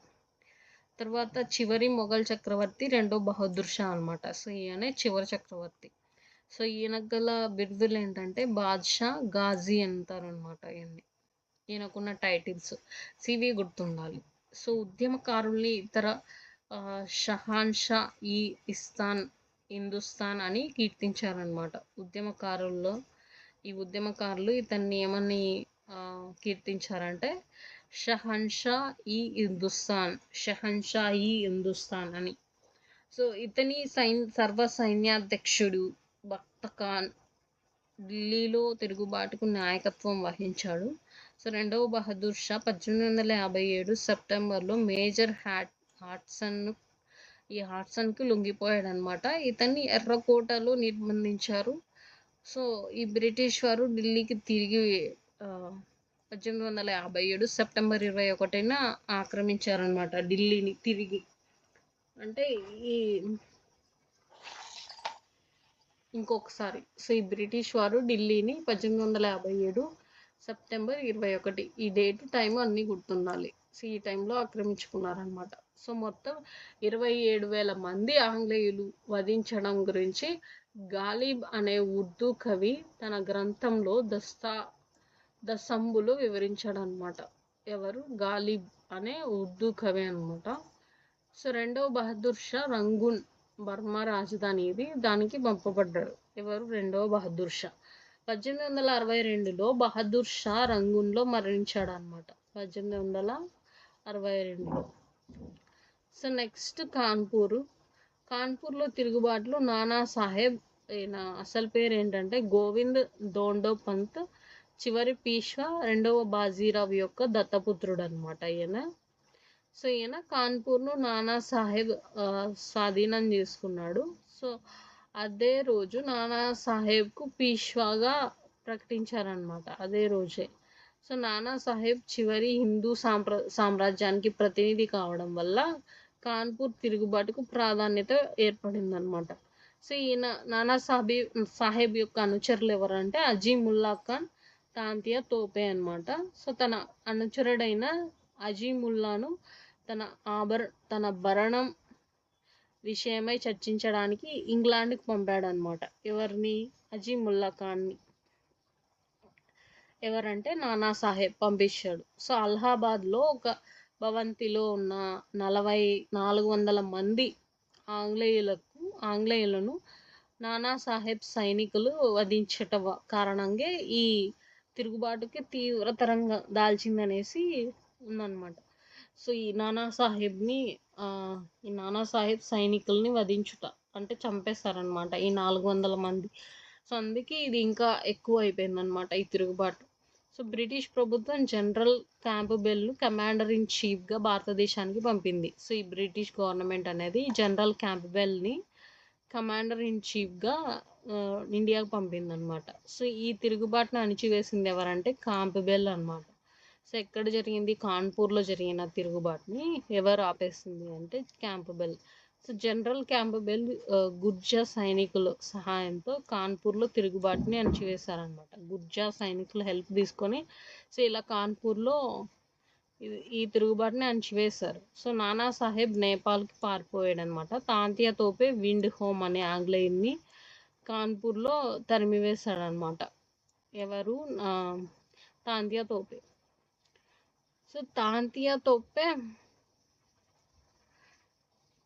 తర్వాత చివరి మొఘల్ చక్రవర్తి రెండో బహదూర్ షా అన్నమాట. సో ఈయనే చివరి చక్రవర్తి. సో ఈయనకు గల బిరుదులు ఏంటంటే బాద్షా, గాజీ అంటారు అనమాట. ఈయనకున్న టైటిల్స్ సివి గుర్తుండాలి. సో ఉద్యమకారుల్ని ఇతర షహాన్షా ఈ హిందుస్థాన్ అని కీర్తించారనమాట. ఈ ఉద్యమకారులు ఇతన్ని ఏమని కీర్తించారంటే షహన్షా ఈ హిందుస్థాన్ అని. సో ఇతని సర్వ సైన్యాధ్యక్షుడు బక్త ఖాన్ ఢిల్లీలో తిరుగుబాటుకు నాయకత్వం వహించాడు. సో రెండవ బహదూర్ షా 1857 సెప్టెంబర్లో మేజర్ హాట్సన్కు లొంగిపోయాడు అనమాట. ఇతన్ని ఎర్రకోటలో నిర్బంధించారు. సో ఈ బ్రిటిష్ వారు ఢిల్లీకి తిరిగి 1857 సెప్టెంబర్ 21న ఆక్రమించారనమాట ఢిల్లీని తిరిగి. అంటే ఇంకొకసారి సో ఈ బ్రిటిష్ వారు ఢిల్లీని 1857 సెప్టెంబర్ 21 ఈ డేట్ టైం అన్నీ గుర్తుండాలి. సో ఈ టైంలో ఆక్రమించుకున్నారనమాట. సో మొత్తం 27,000 మంది ఆంగ్లేయులు వధించడం గురించి గాలిబ్ అనే ఉర్దూ కవి తన గ్రంథంలో దశంబులు వివరించాడు అనమాట. ఎవరు? గాలిబ్ అనే ఉర్దూ కవి అనమాట. సో రెండవ బహదూర్ షా రంగూన్ బర్మా రాజధాని ఇది, దానికి పంపబడ్డాడు. ఎవరు? రెండవ బహదూర్ షా. 1862లో బహదూర్ షా రంగూన్లో మరణించాడు అనమాట. 1862లో. సో నెక్స్ట్ కాన్పూర్లో తిరుగుబాటులో నానా సాహెబ్, ఈయన అసలు పేరు ఏంటంటే గోవింద్ దోండో పంత్, చివరి పీష్వా రెండవ బాజీరావు యొక్క దత్తపుత్రుడు అనమాట ఈయన. సో ఈయన కాన్పూర్ను నానా సాహెబ్ స్వాధీనం చేసుకున్నాడు. సో అదే రోజు నానా సాహెబ్కు పీష్వాగా ప్రకటించారనమాట అదే రోజే. సో నానా సాహెబ్ చివరి హిందూ సామ్రాజ్యానికి ప్రతినిధి కావడం వల్ల కాన్పూర్ తిరుగుబాటుకు ప్రాధాన్యత ఏర్పడిందనమాట. సో ఈయన నానా సాహెబ్ యొక్క అనుచరులు ఎవరంటే అజీముల్లా ఖాన్, తాంతియా తోపే అనమాట. సో తన అనుచరుడైన అజీముల్లాను తన భరణం విషయమై చర్చించడానికి ఇంగ్లాండ్కి పంపాడనమాట. ఎవరిని? అజీముల్లా ఖాన్ని. ఎవరంటే నానా సాహెబ్ పంపించాడు. సో అలహాబాద్లో ఒక భవంతిలో ఉన్న 400 మంది ఆంగ్లేయులను నానా సాహెబ్ సైనికులు వధించట కారణంగా ఈ తిరుగుబాటుకి తీవ్రతరంగా దాల్చిందనేసి ఉందన్నమాట. సో ఈ నానా సాహెబ్ సైనికుల్ని వధించుట అంటే చంపేస్తారనమాట ఈ 400 మంది. సో అందుకే ఇది ఇంకా ఎక్కువ అయిపోయింది అనమాట ఈ తిరుగుబాటు. సో బ్రిటిష్ ప్రభుత్వం జనరల్ క్యాంప్బెల్ను కమాండర్ ఇన్ చీఫ్గా భారతదేశానికి పంపింది. సో ఈ బ్రిటిష్ గవర్నమెంట్ అనేది జనరల్ క్యాంప్బెల్ని కమాండర్ ఇన్ చీఫ్గా ఇండియాకు పంపింది అనమాట. సో ఈ తిరుగుబాటును అణిచివేసింది ఎవరంటే క్యాంప్బెల్ అనమాట. సో ఎక్కడ జరిగింది? కాన్పూర్లో జరిగిన తిరుగుబాటుని ఎవరు ఆపేసింది అంటే Campbell. So general Campbell Gurkha సైనికుల సహాయంతో కాన్పూర్లో తిరుగుబాటుని అణచివేశారనమాట. గుర్జా సైనికుల హెల్ప్ తీసుకొని సో ఇలా కాన్పూర్లో ఈ తిరుగుబాటుని అణచివేశారు. సో నానా సాహెబ్ నేపాల్కి పారిపోయాడు అనమాట. తాంతియా తోపే విండ్ హోమ్ అనే ఆంగ్లేయుని కాన్పూర్లో తరిమివేశాడనమాట. ఎవరు? తాంతియా తోపే. సో తాంతియా తోపే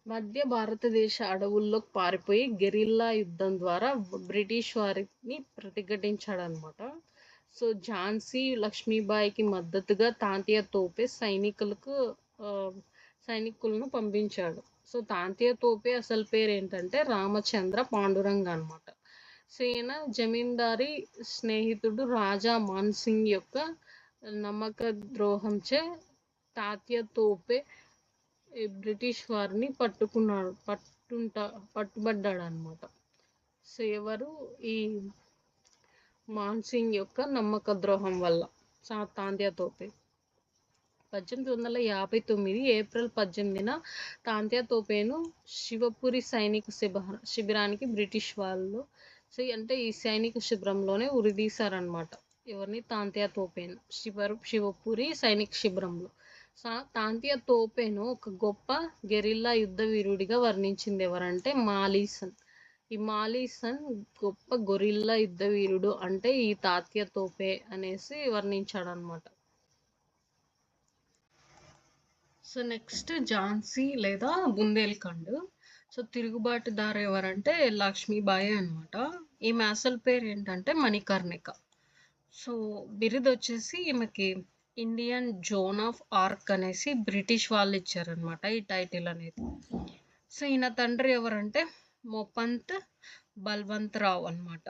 మధ్య భారతదేశ అడవుల్లోకి పారిపోయి గెరిల్లా యుద్ధం ద్వారా బ్రిటిష్ వారిని ప్రతిఘటించాడనమాట. సో ఝాన్సీ లక్ష్మీబాయికి మద్దతుగా తాంతియా తోపే సైనికులను పంపించాడు. సో తాంతియా తోపే అసలు పేరు ఏంటంటే రామచంద్ర పాండురంగ అనమాట. సో ఈయన జమీందారీ స్నేహితుడు రాజా మాన్సింగ్ యొక్క నమ్మక ద్రోహంచే తాంతియా తోపే ఈ బ్రిటిష్ వారిని పట్టుబడ్డాడు అనమాట. సో ఎవరు? ఈ మాన్సింగ్ యొక్క నమ్మక ద్రోహం వల్ల తాంతియా తోపే 1859 ఏప్రిల్ 18న తాంతియా తోపేను శివపురి సైనిక శిబిరానికి బ్రిటిష్ వాళ్ళు అంటే ఈ సైనిక శిబిరంలోనే ఉరిదీశారనమాట. ఎవరిని? తాంతియా తోపేను శివపురి సైనిక శిబిరంలో. తాంతియా తోపేను ఒక గొప్ప గెరిల్లా యుద్ధ వీరుడిగా వర్ణించింది ఎవరంటే మాలీసన్. ఈ మాలీసన్ గొప్ప గొరిల్లా యుద్ధ వీరుడు అంటే ఈ తాత్యా తోపే అనేసి వర్ణించాడనమాట. సో నెక్స్ట్ ఝాన్సీ లేదా బుందేల్ఖండ్. సో తిరుగుబాటుదారు ఎవరంటే లక్ష్మీబాయి అనమాట. ఈమె అసలు పేరు ఏంటంటే మణికర్ణిక. సో బిరుదు వచ్చేసి ఈమెకి ఇండియన్ జోన్ ఆఫ్ ఆర్క్ అనేసి బ్రిటిష్ వాళ్ళు ఇచ్చారనమాట ఈ టైటిల్ అనేది. సో ఈయన తండ్రి ఎవరంటే మోపంత్ బల్వంతరావు అనమాట.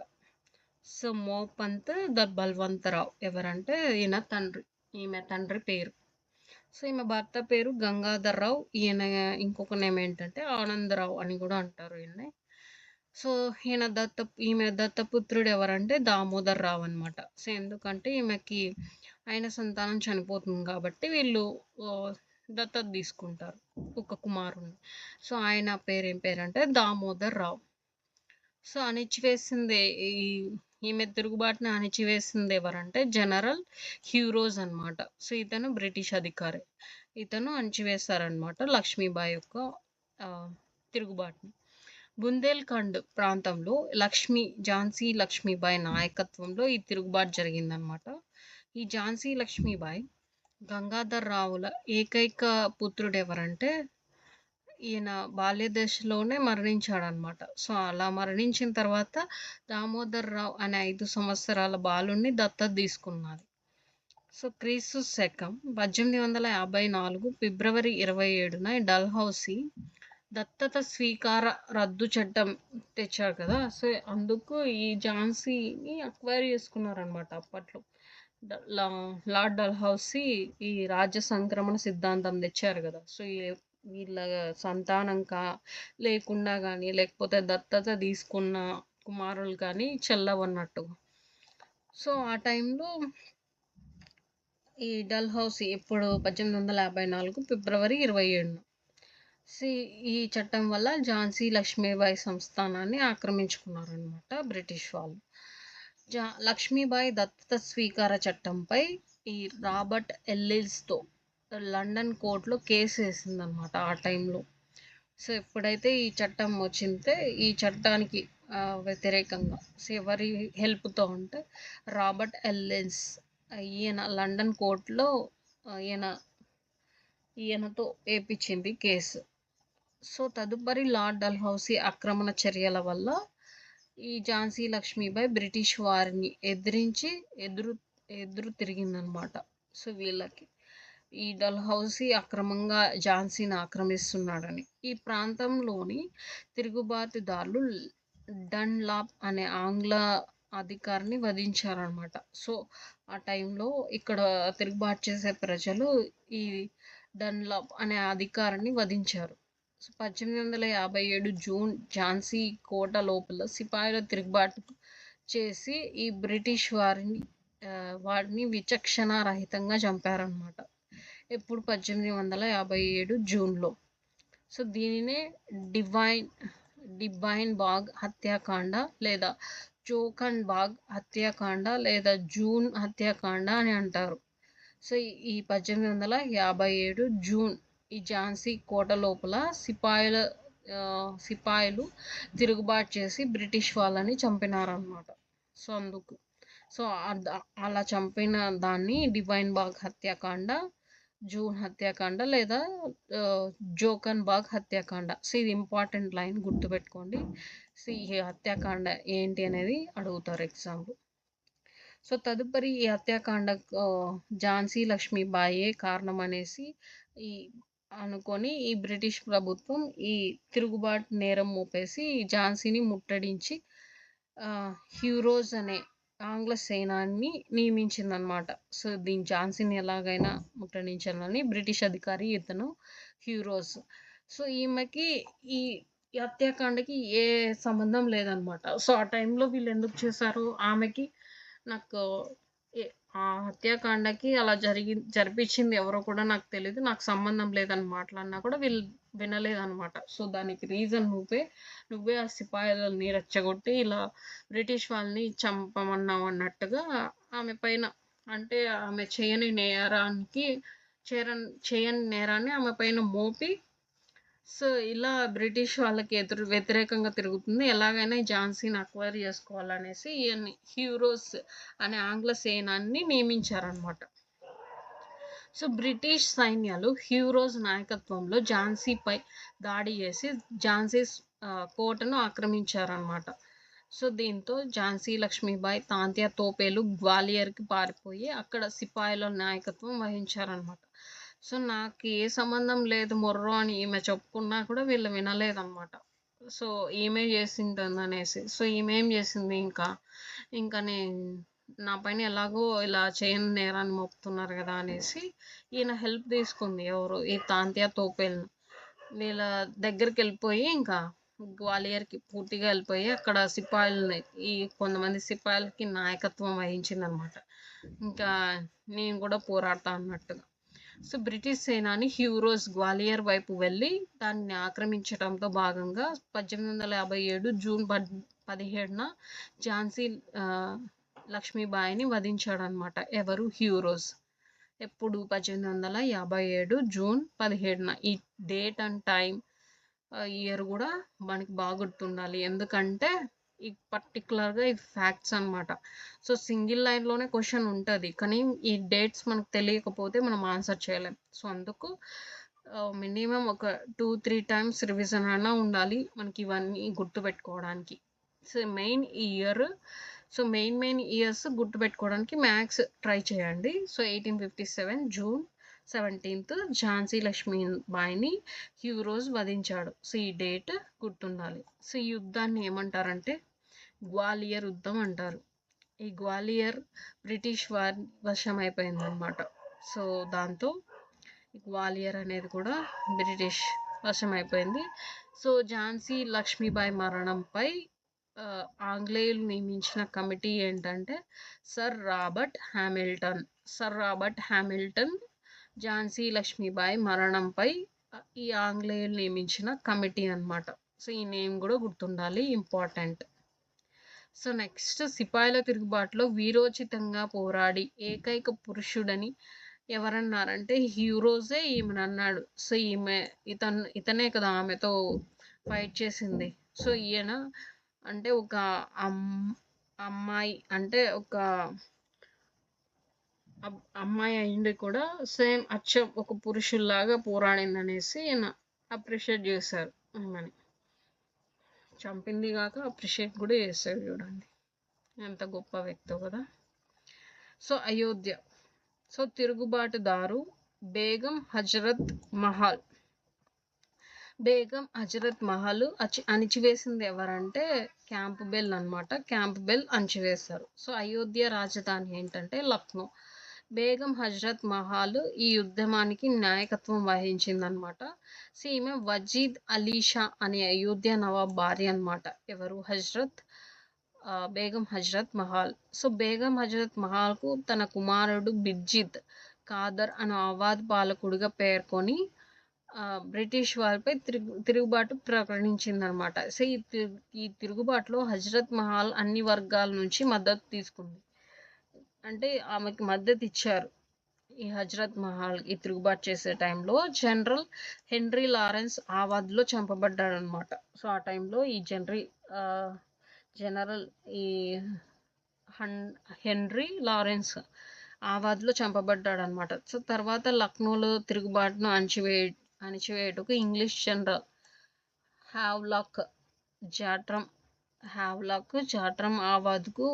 సో మోపంత్ బల్వంతరావు ఎవరంటే ఈమె తండ్రి పేరు. సో ఈమె భర్త పేరు గంగాధర్రావు. ఈయన ఇంకొక నేమ్ ఏంటంటే ఆనందరావు అని కూడా అంటారు ఈయన్ని. సో ఈమె దత్తపుత్రుడు ఎవరంటే దామోదర్ రావు అనమాట. సో ఎందుకంటే ఈమెకి ఆయన సంతానం చనిపోతుంది కాబట్టి వీళ్ళు దత్తత తీసుకుంటారు ఒక కుమారుని. సో ఆయన ఏం పేరంటే దామోదర్ రావు. సో అణిచివేసింది ఈమె తిరుగుబాటుని అణిచివేసింది ఎవరంటే జనరల్ హ్యూరోజ్ అనమాట. సో ఇతను బ్రిటిష్ అధికారి. ఇతను అణిచివేశారనమాట లక్ష్మీబాయి యొక్క తిరుగుబాటుని. బుందేల్ఖండ్ ప్రాంతంలో ఝాన్సీ లక్ష్మీబాయి నాయకత్వంలో ఈ తిరుగుబాటు జరిగిందనమాట. ఈ ఝాన్సీ లక్ష్మీబాయి గంగాధర్ రావుల ఏకైక పుత్రుడు ఎవరంటే ఈయన బాల్య దశలోనే మరణించాడనమాట. సో అలా మరణించిన తర్వాత దామోదర్ రావు అనే 5 సంవత్సరాల బాలుణ్ణి దత్తత తీసుకున్నది. సో క్రీస్తు శకం 1854 ఫిబ్రవరి 27న డల్హౌసీ దత్తత స్వీకార రద్దు చట్టం తెచ్చారు కదా. సో అందుకు ఈ ఝాన్సీని అక్వైర్ చేసుకున్నారనమాట. అప్పట్లో లార్డ్ డల్హౌసీ ఈ రాజ్య సంక్రమణ సిద్ధాంతం తెచ్చారు కదా. సో వీళ్ళ సంతానం లేకుండా కానీ లేకపోతే దత్తత తీసుకున్న కుమారులు కానీ చెల్లవన్నట్టు. సో ఆ టైంలో ఈ డల్హౌసీ ఇప్పుడు 1854 ఫిబ్రవరి 27న ఈ చట్టం వల్ల ఝాన్సీ లక్ష్మీబాయి సంస్థానాన్ని ఆక్రమించుకున్నారనమాట బ్రిటిష్ వాళ్ళు. లక్ష్మీబాయి దత్తత స్వీకార చట్టంపై ఈ రాబర్ట్ ఎల్లిస్తో లండన్ కోర్టులో కేసు వేసిందనమాట ఆ టైంలో. సో ఎప్పుడైతే ఈ చట్టం వచ్చిందే ఈ చట్టానికి వ్యతిరేకంగా ఎవరి హెల్ప్తో అంటే రాబర్ట్ ఎల్లిస్ ఈయన లండన్ కోర్టులో ఈయనతో వేయించింది కేసు. సో తదుపరి లార్డ్ డల్హౌసీ ఆక్రమణ చర్యల వల్ల ఈ ఝాన్సీ లక్ష్మీబాయి బ్రిటిష్ వారిని ఎదిరించి ఎదురు తిరిగిందనమాట. సో వీళ్ళకి ఈ డల్హౌసీ అక్రమంగా ఝాన్సీని ఆక్రమిస్తున్నాడని ఈ ప్రాంతంలోని తిరుగుబాటుదారులు డన్లాప్ అనే ఆంగ్ల అధికారిని వధించారనమాట. సో ఆ టైంలో ఇక్కడ తిరుగుబాటు చేసే ప్రజలు ఈ డన్లాప్ అనే అధికారిని వధించారు. 1857 జూన్ ఝాన్సీ కోట లోపల సిపాయిల తిరుగుబాటు చేసి ఈ బ్రిటిష్ వారిని విచక్షణ రహితంగా చంపారనమాట. ఎప్పుడు? 1857 జూన్లో. సో దీనినే డివైన్ బాగ్ హత్యాకాండ లేదా జోకన్ బాగ్ హత్యాకాండ లేదా జూన్ హత్యాకాండ అని అంటారు. సో ఈ 1857 జూన్ ఈ ఝాన్సీ కోట లోపల సిపాయిలు తిరుగుబాటు చేసి బ్రిటిష్ వాళ్ళని చంపినారనమాట. సో అందుకు అలా చంపిన దాన్ని డివైన్ బాగ్ హత్యాకాండ, జూన్ హత్యాకాండ లేదా జోకన్ బాగ్ హత్యాకాండ. సో ఇది ఇంపార్టెంట్ లైన్, గుర్తుపెట్టుకోండి. సో ఈ హత్యాకాండ ఏంటి అనేది అడుగుతారు ఎగ్జామ్లో. సో తదుపరి ఈ హత్యాకాండ ఝాన్సీ లక్ష్మీబాయే కారణం అనేసి అనుకొని ఈ బ్రిటిష్ ప్రభుత్వం ఈ తిరుగుబాటు నేరం మోపేసి ఝాన్సీని ముట్టడించి హ్యూరోజ్ అనే ఆంగ్ల సైన్యాన్ని నియమించిందనమాట. సో దీని ఝాన్సీని ఎలాగైనా ముట్టడించాలని బ్రిటిష్ అధికారి ఇతను హ్యూరోస్. సో ఈమెకి ఈ ఈ హత్యాకాండకి ఏ సంబంధం లేదనమాట. సో ఆ టైంలో వీళ్ళు ఎందుకు చేశారు ఆమెకి, నాకు ఎ ఆ హత్యాకాండకి అలా జరిపించింది ఎవరో కూడా నాకు తెలీదు. నాకు సంబంధం లేదని మాట్లాడినా కూడా వీళ్ళు వినలేదనమాట. సో దానికి రీజన్ నువ్వే ఆ సిపాయిలని రెచ్చగొట్టి ఇలా బ్రిటిష్ వాళ్ళని చంపమన్నావు అన్నట్టుగా ఆమె పైన, అంటే ఆమె చేయని నేరాన్ని ఆమె పైన మోపి, సో ఇలా బ్రిటిష్ వాళ్ళకి వ్యతిరేకంగా తిరుగుతుంది. ఎలాగైనా ఈ ఝాన్సీని అక్వైర్ చేసుకోవాలనేసి ఈయన్ని హ్యూరోస్ అనే ఆంగ్ల సేనాన్ని నియమించారనమాట. సో బ్రిటిష్ సైన్యాలు హ్యూరోస్ నాయకత్వంలో ఝాన్సీపై దాడి చేసి ఝాన్సీ కోటను ఆక్రమించారనమాట. సో దీంతో ఝాన్సీ లక్ష్మీబాయి, తాంత్యా తోపేలు గ్వాలియర్కి పారిపోయి అక్కడ సిపాయిల నాయకత్వం వహించారనమాట. సో నాకు ఏ సంబంధం లేదు మొర్రో అని ఈమె చెప్పుకున్నా కూడా వీళ్ళు వినలేదన్నమాట. సో ఈమె చేసిందనేసి. సో ఈమె ఏం చేసింది, ఇంకా నా పైన ఎలాగో ఇలా చేయని నేరాన్ని మోపుతున్నారు కదా అనేసి ఈయన హెల్ప్ తీసుకుంది. ఎవరు, ఈ తాంత్యా తోపేలను. వీళ్ళ దగ్గరికి వెళ్ళిపోయి ఇంకా గ్వాలియర్కి పూర్తిగా వెళ్ళిపోయి అక్కడ సిపాయిలని, ఈ కొంతమంది సిపాయిలకి నాయకత్వం వహించింది అనమాట. ఇంకా నేను కూడా పోరాడతా అన్నట్టుగా. సో బ్రిటిష్ సేనాని హ్యూరోస్ గ్వాలియర్ వైపు వెళ్ళి దాన్ని ఆక్రమించడంతో భాగంగా 1857 జూన్ 17న ఝాన్సీ లక్ష్మీబాయిని వధించాడనమాట. ఎవరు, హ్యూరోస్. ఎప్పుడు 1857 జూన్ 17న. ఈ డేట్ అండ్ టైం, ఇయర్ కూడా మనకి బాగా గుర్తుండాలి, ఎందుకంటే ఈ పర్టికులర్గా ఈ ఫ్యాక్ట్స్ అనమాట. సో సింగిల్ లైన్లోనే క్వశ్చన్ ఉంటుంది, కానీ ఈ డేట్స్ మనకు తెలియకపోతే మనం ఆన్సర్ చేయలేం. సో అందుకు మినిమం ఒక 2-3 టైమ్స్ రివిజన్ అయినా ఉండాలి మనకి ఇవన్నీ గుర్తుపెట్టుకోవడానికి. So main year, so main years గుర్తుపెట్టుకోవడానికి మ్యాథ్స్ ట్రై చేయండి. సో 1857 జూన్ 17th ఝాన్సీ లక్ష్మీబాయిని హ్యూరోస్ వధించాడు. సో ఈ డేట్ గుర్తుండాలి. సో ఈ యుద్ధాన్ని ఏమంటారంటే గ్వాలియర్ యుద్ధం అంటారు. ఈ గ్వాలియర్ బ్రిటిష్ వారి వశం అయిపోయింది అనమాట. సో దాంతో గ్వాలియర్ అనేది కూడా బ్రిటిష్ వశం అయిపోయింది. సో ఝాన్సీ లక్ష్మీబాయి మరణంపై ఆంగ్లేయులు నియమించిన కమిటీ ఏంటంటే sir Robert Hamilton Jhansi Lakshmibai మరణంపై ఈ ఆంగ్లేయులు నియమించిన కమిటీ అనమాట. సో ఈ నేమ్ కూడా గుర్తుండాలి, ఇంపార్టెంట్. సో నెక్స్ట్, సిపాయిల తిరుగుబాటులో వీరోచితంగా పోరాడి ఏకైక పురుషుడని ఎవరన్నారంటే హ్యూరోసే ఈమెను అన్నాడు. సో ఇతనే కదా ఆమెతో ఫైట్ చేసింది. సో ఈయన అంటే ఒక అమ్మాయి, అంటే ఒక అమ్మాయి అయింది కూడా సేమ్ అచ్చం ఒక పురుషుల్లాగా పోరాడింది అనేసి ఈయన అప్రిషియేట్ చేశారు. ఆమెని చంపింది కాక అప్రిషియేట్ కూడా చేశారు. చూడండి ఎంత గొప్ప వ్యక్తో కదా. సో అయోధ్య. సో తిరుగుబాటుదారు బేగం హజరత్ మహల్ అణిచివేసింది ఎవరంటే క్యాంప్బెల్ అనమాట. క్యాంప్బెల్ అణిచివేశారు. సో అయోధ్య రాజధాని ఏంటంటే లక్నో. బేగం హజరత్ మహల్ ఈ ఉద్యమానికి నాయకత్వం వహించిందనమాట. సో ఈమె వజీద్ అలీ షా అనే అయోధ్య నవాబ్ భార్య అనమాట. ఎవరు, బేగం హజరత్ మహల్. సో బేగం హజరత్ మహల్కు తన కుమారుడు బిర్జిద్ ఖాదర్ అనే అవాద్ పాలకుడిగా పేర్కొని బ్రిటిష్ వారిపై తిరుగుబాటు ప్రకటించిందనమాట. సో ఈ తిరుగుబాటులో హజరత్ మహల్ అన్ని వర్గాల నుంచి మద్దతు తీసుకుంది, అంటే ఆమెకి మద్దతు ఇచ్చారు. ఈ హజరత్ మహల్ ఈ తిరుగుబాటు చేసే టైంలో జనరల్ హెన్రీ లారెన్స్ ఆవాద్లో చంపబడ్డాడు అనమాట. సో ఆ టైంలో ఈ జనరల్ ఈ హెన్రీ లారెన్స్ ఆవాద్లో చంపబడ్డాడు అనమాట. సో తర్వాత లక్నోలో తిరుగుబాటును అణిచివేయటకు ఇంగ్లీష్ జనరల్ జాట్రమ్ ఆవాద్కు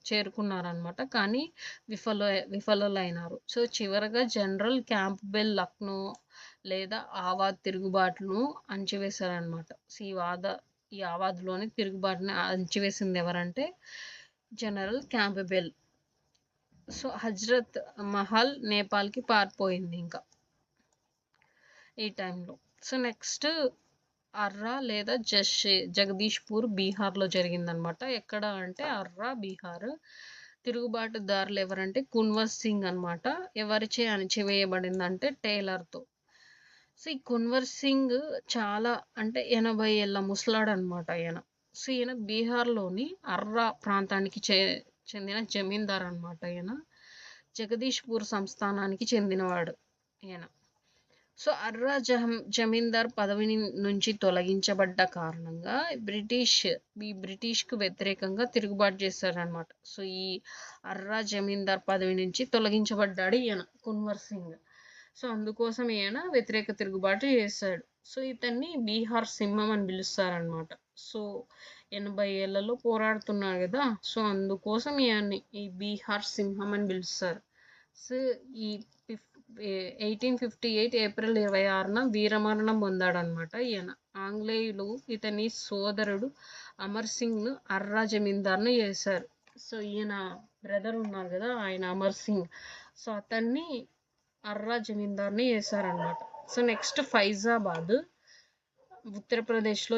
చేరుకున్నారనమాట, కానీ విఫలులైనారు. సో చివరగా జనరల్ క్యాంప్బెల్ లక్నో లేదా ఆవాద్ తిరుగుబాటును అణిచివేశారనమాట. సో ఈ ఆవాద్లోని తిరుగుబాటుని అణిచివేసింది ఎవరంటే general Campbell. So Hazrat Mahal నేపాల్కి పారిపోయింది. ఇంకా ఈ టైంలో. సో నెక్స్ట్ అర్రా లేదా జగదీష్పూర్ బీహార్లో జరిగిందనమాట. ఎక్కడ అంటే అర్రా బీహార్. తిరుగుబాటుదారులు ఎవరంటే కున్వర్ సింగ్ అనమాట. ఎవరిచే అణచివేయబడిందంటే టేలర్తో. సో ఈ కున్వర్ సింగ్ చాలా అంటే 80 ఏళ్ళ ముసలాడు అనమాట ఈయన. సో ఈయన బీహార్లోని అర్రా ప్రాంతానికి చెందిన జమీందార్ అనమాట ఈయన. జగదీష్పూర్ సంస్థానానికి చెందినవాడు ఈయన. సో అర్రా జమీందార్ పదవి నుంచి తొలగించబడ్డ కారణంగా బ్రిటిష్కు వ్యతిరేకంగా తిరుగుబాటు చేశారనమాట. సో ఈ అర్రా జమీందార్ పదవి నుంచి తొలగించబడ్డాడు ఈయన కున్వర్ సింగ్. సో అందుకోసం ఈయన వ్యతిరేక తిరుగుబాటు చేశాడు. సో ఇతన్ని బీహార్ సింహం అని పిలుస్తారనమాట. సో 80 ఏళ్లలో పోరాడుతున్నారు కదా, సో అందుకోసం ఈయన్ని ఈ బీహార్ సింహం అని పిలుస్తారు. సో ఈ 1858 ఏప్రిల్ 26న వీరమరణం పొందాడనమాట ఈయన. ఆంగ్లేయులు ఇతని సోదరుడు అమర్ సింగ్ను అర్రా జమీందార్ను చేశారు. సో ఈయన బ్రదర్ ఉన్నారు కదా, ఆయన అమర్ సింగ్. సో అతన్ని అర్రా జమీందార్ని చేశారనమాట. సో నెక్స్ట్ ఫైజాబాద్ ఉత్తరప్రదేశ్లో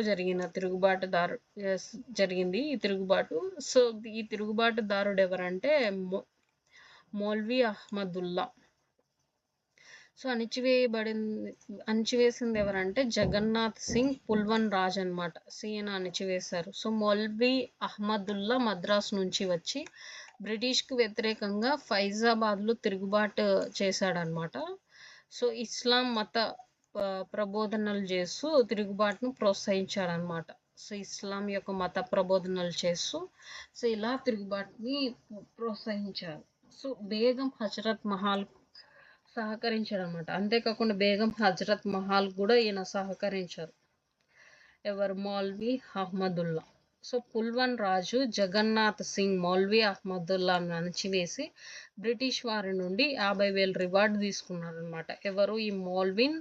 జరిగింది ఈ తిరుగుబాటు. సో ఈ తిరుగుబాటుదారుడు ఎవరంటే మౌల్వీ అహ్మదుల్లా. సో అణిచివేసింది ఎవరంటే జగన్నాథ్ సింగ్ పుల్వన్ రాజ్ అనమాట. ఈయన అణిచివేశారు. సో మౌల్వీ అహ్మదుల్లా మద్రాస్ నుంచి వచ్చి బ్రిటిష్కు వ్యతిరేకంగా ఫైజాబాద్లో తిరుగుబాటు చేశాడనమాట. సో ఇస్లాం మత ప్రబోధనలు చేస్తూ తిరుగుబాటును ప్రోత్సహించాడనమాట. సో ఇస్లాం యొక్క మత ప్రబోధనలు చేస్తూ సో ఇలా తిరుగుబాటుని ప్రోత్సహించారు. సో బేగం హజరత్ మహల్ సహకరించాడు అనమాట. అంతేకాకుండా బేగం హజరత్ మహల్ కూడా ఈయన సహకరించారు. ఎవరు? మౌల్వీ అహ్మదుల్లా. సో పుల్వన్ రాజు జగన్నాథ్ సింగ్ మౌల్వీ అహ్మదుల్లాను అణచివేసి బ్రిటిష్ వారి నుండి 50,000 రివార్డు తీసుకున్నారు అనమాట. ఎవరు? ఈ మౌల్వీన్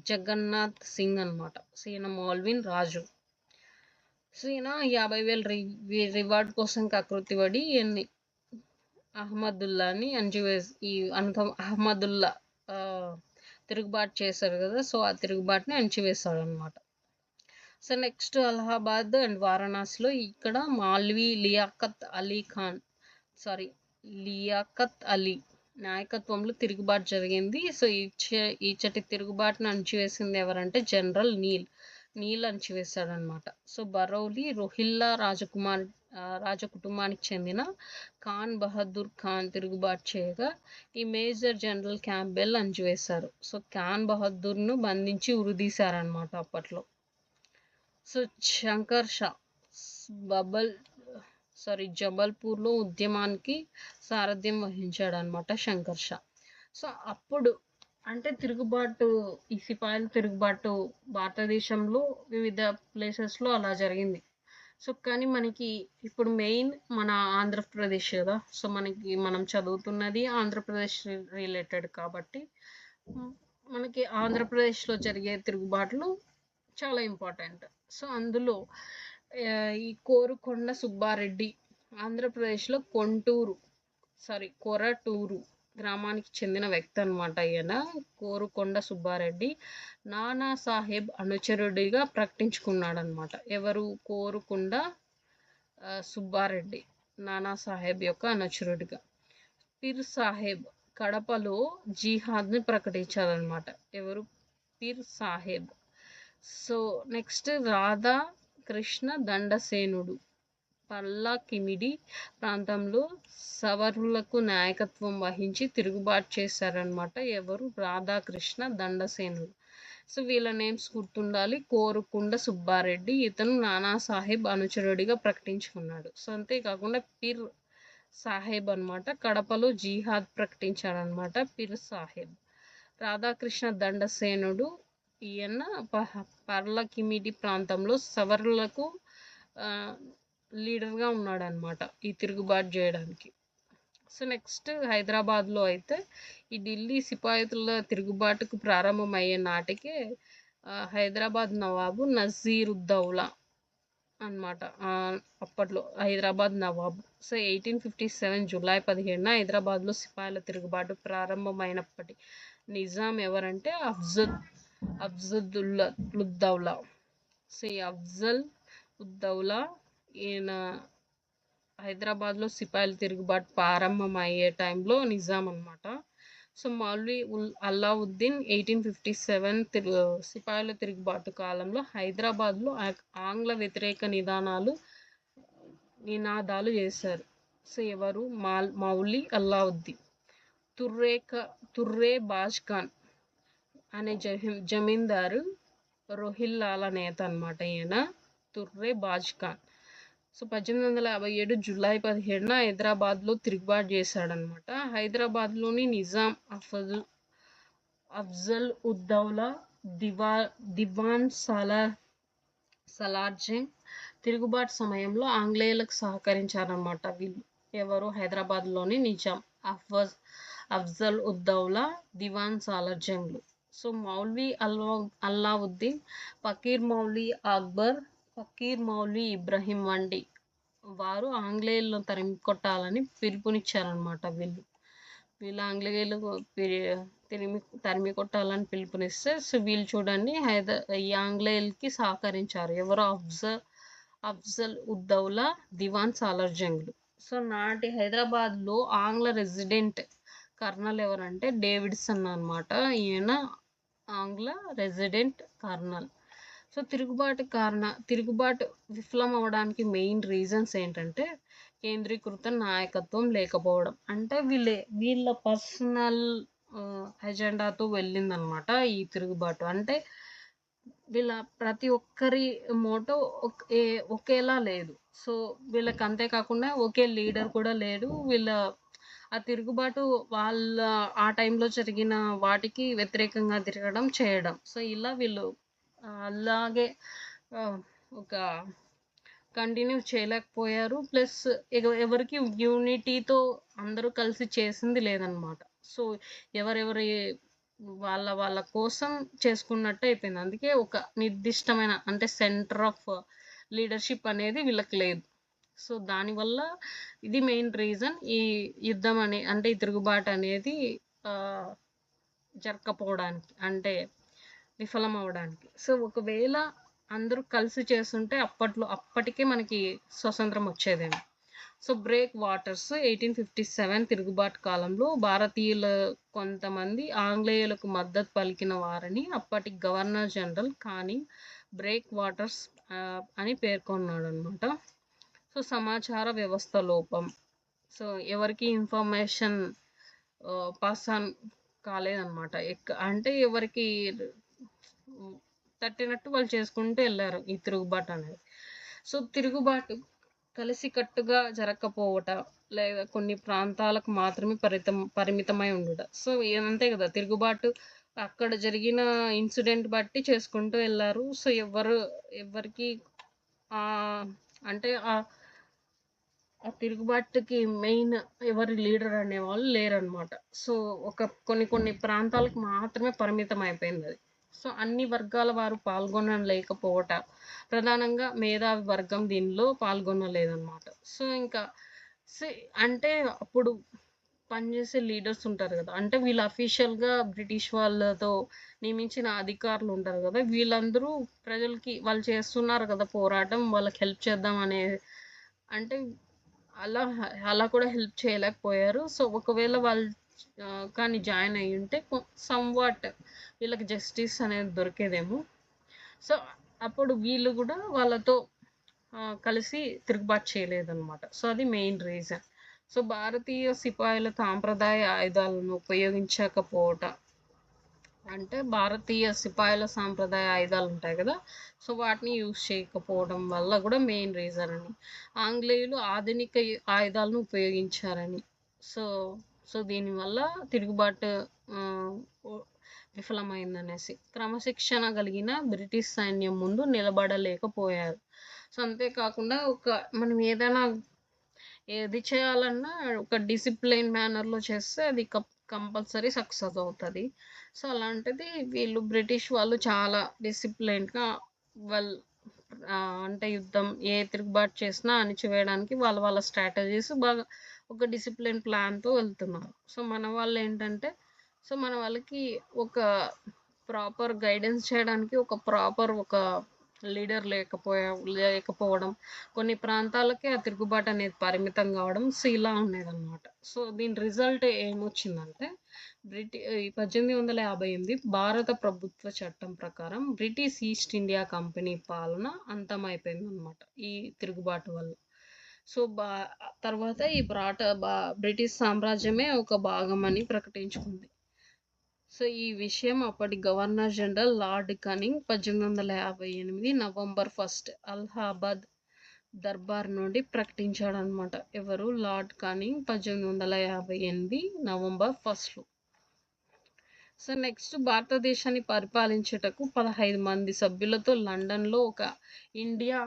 జగన్నాథ్ సింగ్ అనమాట. సో ఈయన మౌల్వీన్ రాజు. సో ఈయన 50,000 రివార్డు కోసం కకృతిపడి ఈయన్ని అహ్మదుల్లాని అహ్మదుల్లా తిరుగుబాటు చేశారు కదా, సో ఆ తిరుగుబాటుని అణచివేశాడు అనమాట. సో నెక్స్ట్ అలహాబాద్ అండ్ వారణాసిలో ఇక్కడ లియాఖత్ అలీ నాయకత్వంలో తిరుగుబాటు జరిగింది. సో ఈచటి తిరుగుబాటును అణచివేసింది ఎవరంటే జనరల్ నీల్ అణచివేశాడనమాట. సో బరౌలి రోహిల్లా రాజకుటుంబానికి చెందిన ఖాన్ బహదూర్ ఖాన్ తిరుగుబాటు చేయగా ఈ మేజర్ జనరల్ క్యాంపెల్ అణచివేశారు. సో ఖాన్ బహదూర్ను బంధించి ఉరిదీశారనమాట అప్పట్లో. సో శంకర్ షా జబల్పూర్లో ఉద్యమానికి సారథ్యం వహించాడు అనమాట శంకర్ షా. సో అప్పుడు అంటే ఈ సిపాయిల తిరుగుబాటు భారతదేశంలో వివిధ ప్లేసెస్లో అలా జరిగింది. సో కానీ మనకి ఇప్పుడు మెయిన్ మన ఆంధ్రప్రదేశ్ కదా, సో మనం చదువుతున్నది ఆంధ్రప్రదేశ్ రిలేటెడ్ కాబట్టి మనకి ఆంధ్రప్రదేశ్లో జరిగే తిరుగుబాట్లు చాలా ఇంపార్టెంట్. సో అందులో ఈ కోరుకొండ సుబ్బారెడ్డి ఆంధ్రప్రదేశ్లో కొరటూరు గ్రామానికి చెందిన వ్యక్తి అనమాట. ఈయన కోరుకొండ సుబ్బారెడ్డి నానాసాహెబ్ అనుచరుడిగా ప్రకటించుకున్నాడు అనమాట. ఎవరు? కోరుకొండ సుబ్బారెడ్డి నానాసాహెబ్ యొక్క అనుచరుడిగా. పిర్ సాహెబ్ కడపలో జిహాద్ని ప్రకటించారనమాట. ఎవరు? పిర్ సాహెబ్. సో నెక్స్ట్ రాధాకృష్ణ దండసేనుడు పల్లాకిమిడి ప్రాంతంలో సవర్ణులకు నాయకత్వం వహించి తిరుగుబాటు చేశారనమాట. ఎవరు? రాధాకృష్ణ దండసేనుడు. సో వీళ్ళ నేమ్స్ గుర్తుండాలి. కోరుకొండ సుబ్బారెడ్డి, ఇతను నానాసాహెబ్ అనుచరుడిగా ప్రకటించుకున్నాడు. సో అంతేకాకుండా పిర్ సాహెబ్ అనమాట, కడపలో జిహాద్ ప్రకటించాడనమాట పిర్ సాహెబ్. రాధాకృష్ణ దండసేనుడు ఈయన పర్లకిమిడి ప్రాంతంలో సవర్ణులకు లీడర్గా ఉన్నాడనమాట ఈ తిరుగుబాటు చేయడానికి. సో నెక్స్ట్ హైదరాబాద్లో అయితే ఈ ఢిల్లీ సిపాయిల తిరుగుబాటుకు ప్రారంభమయ్యే నాటికే హైదరాబాద్ నవాబు నజీరుద్దౌలా అన్నమాట. అప్పట్లో హైదరాబాద్ నవాబు. సో 1857 జూలై 17న హైదరాబాద్లో సిపాయిల తిరుగుబాటు ప్రారంభమైనప్పటి నిజాం ఎవరంటే అఫ్జలుద్దౌలా. సో ఈ అఫ్జల్ ఉద్దౌలా ఈయన హైదరాబాద్లో సిపాయిల తిరుగుబాటు ప్రారంభమయ్యే టైంలో నిజాం అనమాట. సో మౌల్వీ అల్లావుద్దీన్ 1857 సిపాయిల తిరుగుబాటు కాలంలో హైదరాబాద్లో ఆంగ్ల వ్యతిరేక నినాదాలు చేశారు. సో ఎవరు? మౌలి అల్లావుద్దీన్. తుర్రే బాజ్ ఖాన్ అనే జమీందారు రోహిల్లాల నేత అనమాట ఈయన తుర్రే బాజ్ ఖాన్. సో 1857 జూలై 17న హైదరాబాద్లో తిరుగుబాటు చేశాడనమాట. హైదరాబాద్లోని నిజాం అఫ్జల్ ఉద్దౌలా దివాన్ సలార్జంగ్ తిరుగుబాటు సమయంలో ఆంగ్లేయులకు సహకరించారన్నమాట. వీళ్ళు ఎవరు? హైదరాబాద్లోని నిజాం అఫ్జల్ ఉద్దౌలా దివాన్ సాలార్జంగ్లు. సో మౌల్వీ అల్లావుద్దీన్, ఫకీర్ మౌల్వీ అక్బర్, ఫకీర్ మౌల్వీ ఇబ్రహీం వంటి వారు ఆంగ్లేయులను తరిమికొట్టాలని పిలుపునిచ్చారనమాట. వీళ్ళు ఆంగ్లేయులు తరిమి కొట్టాలని పిలుపునిస్తే సో వీళ్ళు చూడండి ఈ ఆంగ్లేయులకి సహకరించారు. ఎవరు? అఫ్జల్ ఉద్దౌలా దివాన్ సాలార్జంగ్లు. సో నాటి హైదరాబాద్లో ఆంగ్ల రెసిడెంట్ కర్నల్ ఎవరంటే డేవిడ్సన్ అనమాట. ఈయన ఆంగ్ల రెసిడెంట్ కర్నల్. సో తిరుగుబాటు విఫలం అవ్వడానికి మెయిన్ రీజన్స్ ఏంటంటే కేంద్రీకృత నాయకత్వం లేకపోవడం. అంటే వీళ్ళ పర్సనల్ ఎజెండాతో వెళ్ళిందనమాట ఈ తిరుగుబాటు. అంటే వీళ్ళ ప్రతి ఒక్కరి మోటో ఒకేలా లేదు. సో వీళ్ళకి అంతేకాకుండా ఒకే లీడర్ కూడా లేడు. ఆ తిరుగుబాటు వాళ్ళ ఆ టైంలో జరిగిన వాటికి వ్యతిరేకంగా తిరగడం చేయడం. సో ఇలా వీళ్ళు అలాగే ఒక కంటిన్యూ చేయలేకపోయారు. ప్లస్ ఎవరికి యూనిటీతో అందరూ కలిసి చేసింది లేదనమాట. సో ఎవరెవరి వాళ్ళ కోసం చేసుకున్నట్టు అయిపోయింది. అందుకే ఒక నిర్దిష్టమైన అంటే సెంటర్ ఆఫ్ లీడర్షిప్ అనేది వీళ్ళకి లేదు. సో దానివల్ల ఇది మెయిన్ రీజన్ ఈ యుద్ధం అంటే ఈ తిరుగుబాటు అనేది జరగకపోవడానికి, అంటే విఫలం అవడానికి. సో ఒకవేళ అందరూ కలిసి చేస్తుంటే అప్పటికే మనకి స్వతంత్రం వచ్చేదేమో. సో బ్రేక్ వాటర్స్ 1857 తిరుగుబాటు కాలంలో భారతీయుల కొంతమంది ఆంగ్లేయులకు మద్దతు పలికిన వారని అప్పటి గవర్నర్ జనరల్ కానీ బ్రేక్ వాటర్స్ అని పేర్కొన్నాడు అనమాట. సో సమాచార వ్యవస్థ లోపం. సో ఎవరికి ఇన్ఫర్మేషన్ పాస్ ఆన్ కాలేదన్నమాట. అంటే ఎవరికి తట్టినట్టు వాళ్ళు చేసుకుంటూ వెళ్ళారు ఈ తిరుగుబాటు అనేది. సో తిరుగుబాటు కలిసికట్టుగా జరగకపోవటం, లేదా కొన్ని ప్రాంతాలకు మాత్రమే పరిమితమై ఉండట. సో అంతే కదా, తిరుగుబాటు అక్కడ జరిగిన ఇన్సిడెంట్ బట్టి చేసుకుంటూ వెళ్ళారు. సో ఎవరికి అంటే ఆ తిరుగుబాటుకి మెయిన్ ఎవరి లీడర్ అనేవాళ్ళు లేరనమాట. సో కొన్ని ప్రాంతాలకు మాత్రమే పరిమితం అయిపోయింది అది. సో అన్ని వర్గాల వారు పాల్గొనలేకపోవట, ప్రధానంగా మేధావి వర్గం దీనిలో పాల్గొనలేదన్నమాట. సో ఇంకా అంటే అప్పుడు పనిచేసే లీడర్స్ ఉంటారు కదా, అంటే వీళ్ళు అఫీషియల్గా బ్రిటిష్ వాళ్ళతో నియమించిన అధికారులు ఉంటారు కదా, వీళ్ళందరూ ప్రజలకి వాళ్ళు చేస్తున్నారు కదా పోరాటం, వాళ్ళకి హెల్ప్ చేద్దాం అనే అంటే అలా కూడా హెల్ప్ చేయలేకపోయారు. సో ఒకవేళ వాళ్ళు కానీ జాయిన్ అయ్యి ఉంటే సమ్వాట్ వీళ్ళకి జస్టిస్ అనేది దొరికేదేమో. సో అప్పుడు వీళ్ళు కూడా వాళ్ళతో కలిసి తిరుగుబాటు చేయలేదన్నమాట. సో అది మెయిన్ రీజన్. సో భారతీయ సిపాయిల సాంప్రదాయ ఆయుధాలను ఉపయోగించకపోవటం, అంటే భారతీయ సిపాయిల సాంప్రదాయ ఆయుధాలు ఉంటాయి కదా, సో వాటిని యూజ్ చేయకపోవడం వల్ల కూడా మెయిన్ రీజన్ అని. ఆంగ్లేయులు ఆధునిక ఆయుధాలను ఉపయోగించారని. సో దీనివల్ల తిరుగుబాటు విఫలమైందనేసి. క్రమశిక్షణ కలిగిన బ్రిటిష్ సైన్యం ముందు నిలబడలేకపోయారు. సో అంతేకాకుండా మనం ఏది చేయాలన్నా ఒక డిసిప్లైన్ మేనర్లో చేస్తే అది కంపల్సరీ సక్సెస్ అవుతుంది. సో అలాంటిది బ్రిటిష్ వాళ్ళు చాలా డిసిప్లైన్గా అంటే యుద్ధం తిరుగుబాటు చేసినా అణిచివేయడానికి వాళ్ళ స్ట్రాటజీస్ బాగా ఒక డిసిప్లిన్ ప్లాన్తో వెళ్తున్నారు. సో మన వాళ్ళు ఏంటంటే మన వాళ్ళకి ఒక ప్రాపర్ గైడెన్స్ చేయడానికి ఒక లీడర్ లేకపోవడం, కొన్ని ప్రాంతాలకే ఆ తిరుగుబాటు అనేది పరిమితం కావడం, సో ఇలా ఉండేదన్నమాట. సో దీని రిజల్ట్ ఏమొచ్చిందంటే 1858 భారత ప్రభుత్వ చట్టం ప్రకారం బ్రిటిష్ ఈస్ట్ ఇండియా కంపెనీ పాలన అంతమైపోయిందన్నమాట ఈ తిరుగుబాటు వల్ల. సో తర్వాత ఈ బ్రిటిష్ సామ్రాజ్యమే ఒక భాగం అని ప్రకటించుకుంది. సో ఈ విషయం అప్పటి governor general lord cunning 1858 November 1 Allahabad Darbar నుండి ప్రకటించాడనమాట. ఎవరు? Lord cunning 1858 November 1. So next భారతదేశాన్ని పరిపాలించేటకు 15 మంది సభ్యులతో లండన్లో ఒక ఇండియా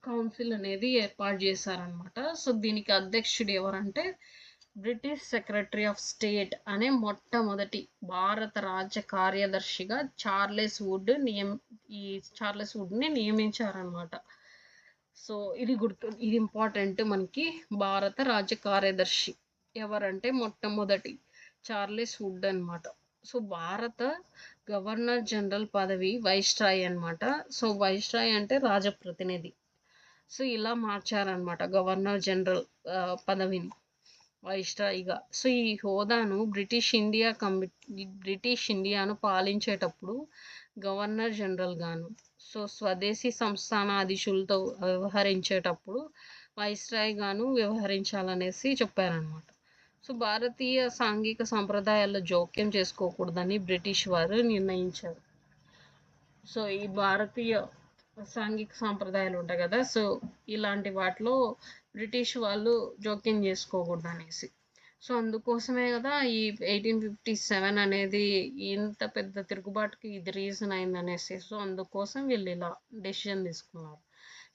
కౌన్సిల్ అనేది ఏర్పాటు చేశారనమాట. సో దీనికి అధ్యక్షుడు ఎవరంటే బ్రిటిష్ సెక్రటరీ ఆఫ్ స్టేట్ అనే మొట్టమొదటి భారత రాజ్య కార్యదర్శిగా చార్లెస్ వుడ్ని నియమించారనమాట. సో ఇది ఇంపార్టెంట్ మనకి. భారత రాజ్య కార్యదర్శి ఎవరంటే మొట్టమొదటి చార్లెస్ వుడ్ అనమాట. సో భారత గవర్నర్ జనరల్ పదవి వైస్రాయ్ అనమాట. సో వైస్రాయ్ అంటే రాజప్రతినిధి. సో ఇలా మార్చారనమాట గవర్నర్ జనరల్ పదవిని వైస్రాయ్గా. సో ఈ హోదాను బ్రిటిష్ ఇండియాను పాలించేటప్పుడు గవర్నర్ జనరల్ గాను, సో స్వదేశీ సంస్థానాధీశులతో వ్యవహరించేటప్పుడు వైస్రాయ్ గాను వ్యవహరించాలనేసి చెప్పారనమాట. సో భారతీయ సాంఘిక సంప్రదాయాల్లో జోక్యం చేసుకోకూడదని బ్రిటిష్ వారు నిర్ణయించారు. సో ఈ భారతీయ సాంఘిక సాంప్రదాయాలు ఉంటాయి కదా, సో ఇలాంటి వాటిలో బ్రిటిష్ వాళ్ళు జోక్యం చేసుకోకూడదు అనేసి. సో అందుకోసమే కదా ఈ 1857 అనేది ఇంత పెద్ద తిరుగుబాటుకి ఇది రీజన్ అయిందనేసి. సో అందుకోసం వీళ్ళు ఇలా డెసిషన్ తీసుకున్నారు.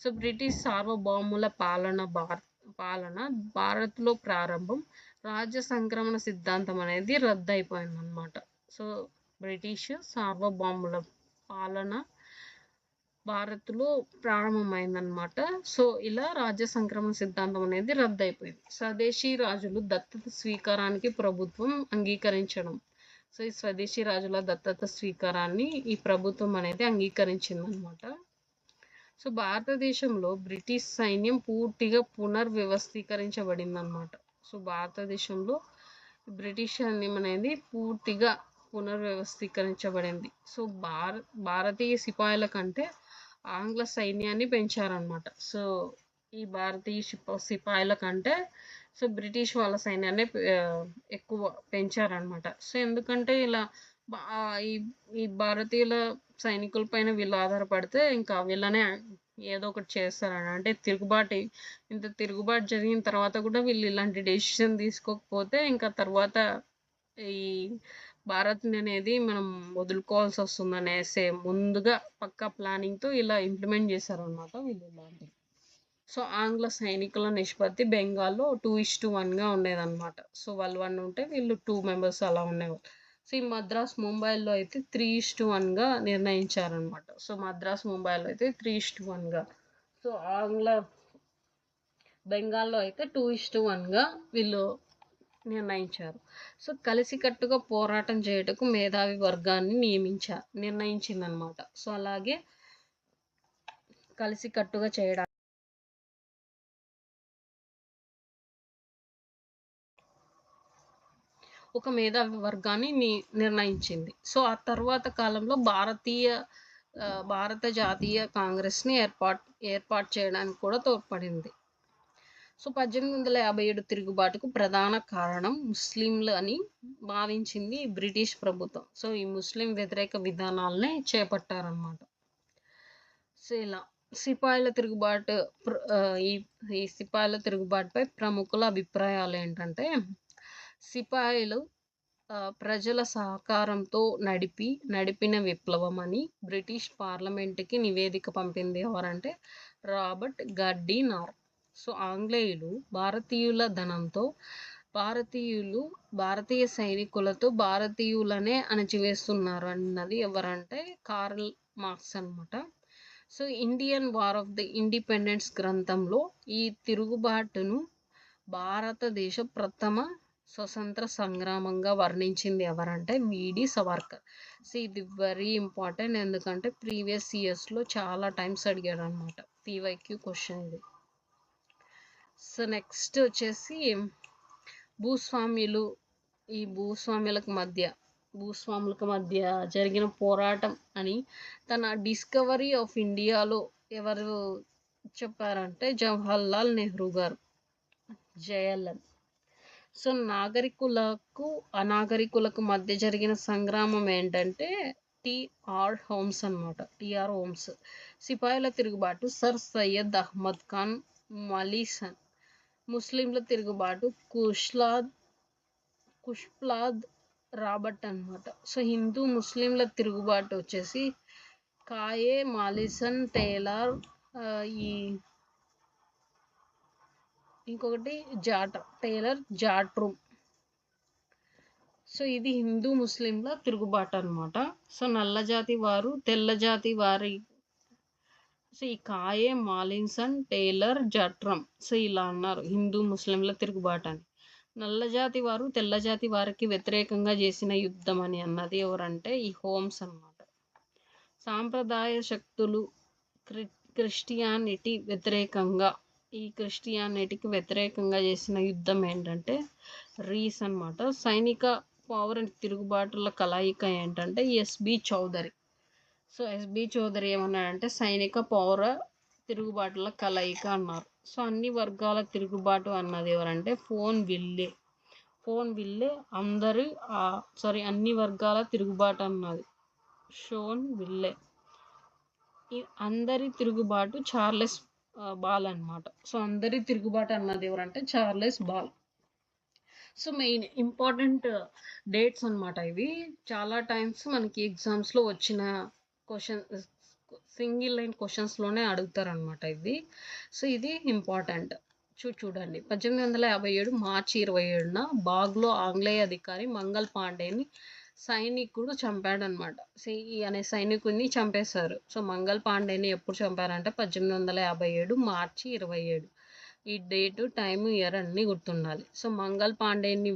సో బ్రిటిష్ సార్వభౌముల పాలన భారత్లో ప్రారంభం. రాజ్య సంక్రమణ సిద్ధాంతం అనేది రద్దయిపోయింది అనమాట. సో బ్రిటిష్ సార్వభౌముల పాలన భారత్లో ప్రారంభమైందనమాట. సో ఇలా రాజ్య సంక్రమణ సిద్ధాంతం అనేది రద్దయిపోయింది. స్వదేశీ రాజులు దత్తత స్వీకారానికి ప్రభుత్వం అంగీకరించడం. సో ఈ స్వదేశీ రాజుల దత్తత స్వీకారాన్ని ఈ ప్రభుత్వం అనేది అంగీకరించిందనమాట. సో భారతదేశంలో బ్రిటిష్ సైన్యం పూర్తిగా పునర్వ్యవస్థీకరించబడిందనమాట. సో భారతదేశంలో బ్రిటిష్ సైన్యం అనేది పూర్తిగా పునర్వ్యవస్థీకరించబడింది. సో భారతీయ సిపాయిల కంటే ఆంగ్ల సైన్యాన్ని పెంచారనమాట. సో ఈ భారతీయ సిపాయిల కంటే సో బ్రిటిష్ వాళ్ళ సైన్యాన్ని ఎక్కువ పెంచారనమాట. సో ఎందుకంటే ఇలా ఈ భారతీయుల సైనికుల పైన వీళ్ళు ఆధారపడితే ఇంకా వీళ్ళనే ఏదో ఒకటి చేస్తారని. అంటే ఇంత తిరుగుబాటు జరిగిన తర్వాత కూడా వీళ్ళు ఇలాంటి డెసిషన్ తీసుకోకపోతే ఇంకా తర్వాత ఈ భారత్ అనేది మనం వదులుకోవాల్సి వస్తుంది అనేసి ముందుగా పక్కా ప్లానింగ్తో ఇలా ఇంప్లిమెంట్ చేశారనమాట వీళ్ళు ఇలాంటివి. సో ఆంగ్ల సైనికుల నిష్పత్తి బెంగాల్లో 2:1గా ఉండేదన్నమాట. సో వాళ్ళు 1 ఉంటే వీళ్ళు 2 మెంబర్స్ అలా ఉండేవాళ్ళు. సో ఈ మద్రాస్ ముంబైలో అయితే 3:1గా నిర్ణయించారనమాట. సో మద్రాస్ ముంబైలో అయితే 3:1గా. సో బెంగాల్లో అయితే 2:1గా వీళ్ళు నిర్ణయించారు. సో కలిసికట్టుగా పోరాటం చేయటకు మేధావి వర్గాన్ని నిర్ణయించిందనమాట. సో అలాగే కలిసికట్టుగా చేయడానికి ఒక మేధావి వర్గాన్ని నిర్ణయించింది. సో ఆ తర్వాత కాలంలో భారత జాతీయ కాంగ్రెస్ని ఏర్పాటు చేయడానికి కూడా తోడ్పడింది. సో 1857 తిరుగుబాటుకు ప్రధాన కారణం ముస్లింలు అని భావించింది బ్రిటిష్ ప్రభుత్వం. సో ఈ ముస్లిం వ్యతిరేక విధానాలనే చేపట్టారనమాట. సో ఇలా సిపాయిల తిరుగుబాటుపై ప్రముఖుల అభిప్రాయాలు ఏంటంటే, సిపాయిలు ప్రజల సహకారంతో నడిపిన విప్లవం అని బ్రిటిష్ పార్లమెంటుకి నివేదిక పంపింది ఎవరంటే రాబర్ట్ గడ్డినార్. సో ఆంగ్లేయులు భారతీయుల ధనంతో భారతీయ సైనికులతో భారతీయులనే అణచివేస్తున్నారు అన్నది ఎవరంటే కార్ల్ మార్క్స్ అనమాట. So Indian war of the independence గ్రంథంలో ఈ తిరుగుబాటును భారతదేశ ప్రథమ స్వతంత్ర సంగ్రామంగా వర్ణించింది ఎవరంటే విడి సవర్కర్. సో ఇది వెరీ ఇంపార్టెంట్, ఎందుకంటే ప్రీవియస్ ఇయర్స్లో చాలా టైమ్స్ అడిగాడు అనమాట, పీవైక్యూ క్వశ్చన్ ఇది. సో నెక్స్ట్ వచ్చేసి ఈ భూస్వాములకు మధ్య జరిగిన పోరాటం అని తన డిస్కవరీ ఆఫ్ ఇండియాలో ఎవరు చెప్పారంటే జవహర్లాల్ నెహ్రూ గారు, జేఎల్ఎన్. సో నాగరికులకు అనాగరికులకు మధ్య జరిగిన సంగ్రామం ఏంటంటే టిఆర్ హోమ్స్ అనమాట. T R Holmes. సిపాయిల తిరుగుబాటు సర్ సయ్యద్ అహ్మద్ ఖాన్ మలీసన్. ముస్లింల తిరుగుబాటు కుష్ప్లాద్ రాబర్ట్ అనమాట. సో హిందూ ముస్లింల తిరుగుబాటు వచ్చేసి కాయే మాలిసన్ టేలర్, ఇంకొకటి టేలర్ జాట్రూమ్. సో ఇది హిందూ ముస్లింల తిరుగుబాటు అనమాట. సో నల్లజాతి వారు తెల్లజాతి వారి, సో ఈ కాయే మాలిసన్ టేలర్ జాట్రమ్, సో ఇలా అన్నారు హిందూ ముస్లింల తిరుగుబాటు అని. నల్లజాతి వారు తెల్లజాతి వారికి వ్యతిరేకంగా చేసిన యుద్ధం అని అన్నది ఎవరంటే ఈ హోమ్స్ అన్నమాట. సాంప్రదాయ శక్తులు క్రిస్టియానిటీకి వ్యతిరేకంగా చేసిన యుద్ధం ఏంటంటే రీస్ అన్నమాట. సైనిక పౌర తిరుగుబాటుల కలయిక ఏంటంటే S B Chaudhary. So S B Chaudhary ఏమన్నాడంటే సైనిక పౌర తిరుగుబాటుల కలయిక అన్నారు. సో అన్ని వర్గాల తిరుగుబాటు అన్నది ఎవరంటే ఫోన్ విల్లే అన్ని వర్గాల తిరుగుబాటు అన్నది షోన్ విల్లే. అందరి తిరుగుబాటు చార్లెస్ బాల్ అన్నమాట. సో అందరి తిరుగుబాటు అన్నది ఎవరంటే Charles ball. So main important dates అన్నమాట ఇవి. చాలా టైమ్స్ మనకి ఎగ్జామ్స్లో వచ్చిన సింగిల్ లైన్ క్వశ్చన్స్లోనే అడుగుతారనమాట ఇది. సో ఇది ఇంపార్టెంట్. చూడండి, 1857 మార్చి 27న బాగ్లో ఆంగ్లేయ అధికారి మంగల్ పాండేని సైనికుడు చంపాడనమాట. అనే సైనికుడిని చంపేశారు. సో మంగల్ పాండేని ఎప్పుడు చంపారంటే 1857 మార్చి 27. ఈ డేటు, టైము, ఇయర్ అన్నీ గుర్తుండాలి. సో మంగల్ పాండేని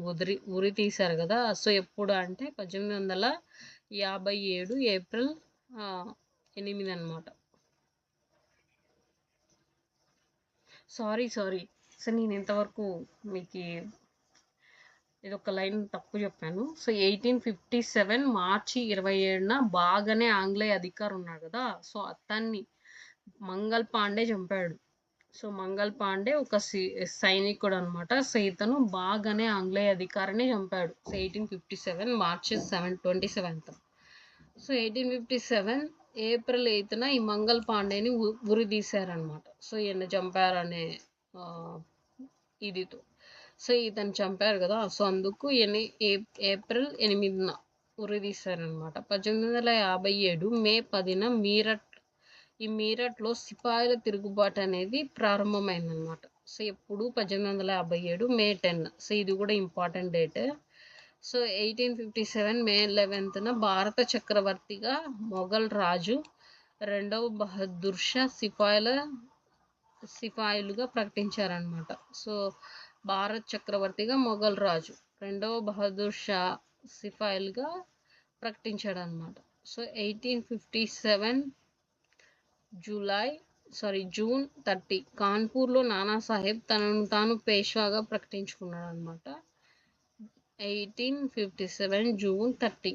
ఉరి తీశారు కదా. సో ఎప్పుడు అంటే 1857 ఏప్రిల్ 8 అనమాట. సారీ సో నేను ఇంతవరకు మీకు ఇదొక లైన్ తప్పు చెప్పాను. సో 1857 మార్చి 27న బాగానే ఆంగ్లేయ అధికారి ఉన్నాడు కదా, సో అతన్ని మంగల్ పాండే చంపాడు. సో మంగల్ పాండే ఒక సైనికుడు అనమాట. సో ఇతను బాగానే ఆంగ్లేయ అధికారిని చంపాడు. సో 1857 మార్చి 27th. సో 1857 ఏప్రిల్ 8న ఈ మంగల్ పాండేని ఉరి తీశారనమాట. సో ఈయన చంపారనే ఇదితో. సో ఇతను చంపారు కదా, సో అందుకు ఏప్రిల్ 8న ఉరి తీశారనమాట. 1857 మే 10న మీరట్లో సిపాయిల తిరుగుబాటు అనేది ప్రారంభమైందనమాట. సో ఎప్పుడు 1857 మే 10. సో ఇది కూడా ఇంపార్టెంట్ డేట్. సో 1857 మే 11న భారత చక్రవర్తిగా మొఘల్ రాజు రెండవ బహదూర్ షా సిపాయిలుగా ప్రకటించారనమాట. సో భారత్ చక్రవర్తిగా మొఘల్ రాజు రెండవ బహదూర్ షా సిపాయిలుగా ప్రకటించాడనమాట. సో 1857 జూన్ 30 కాన్పూర్లో నానాసాహెబ్ తనను తాను పేష్వాగా ప్రకటించుకున్నాడు అనమాట. 1857 జూన్ 30.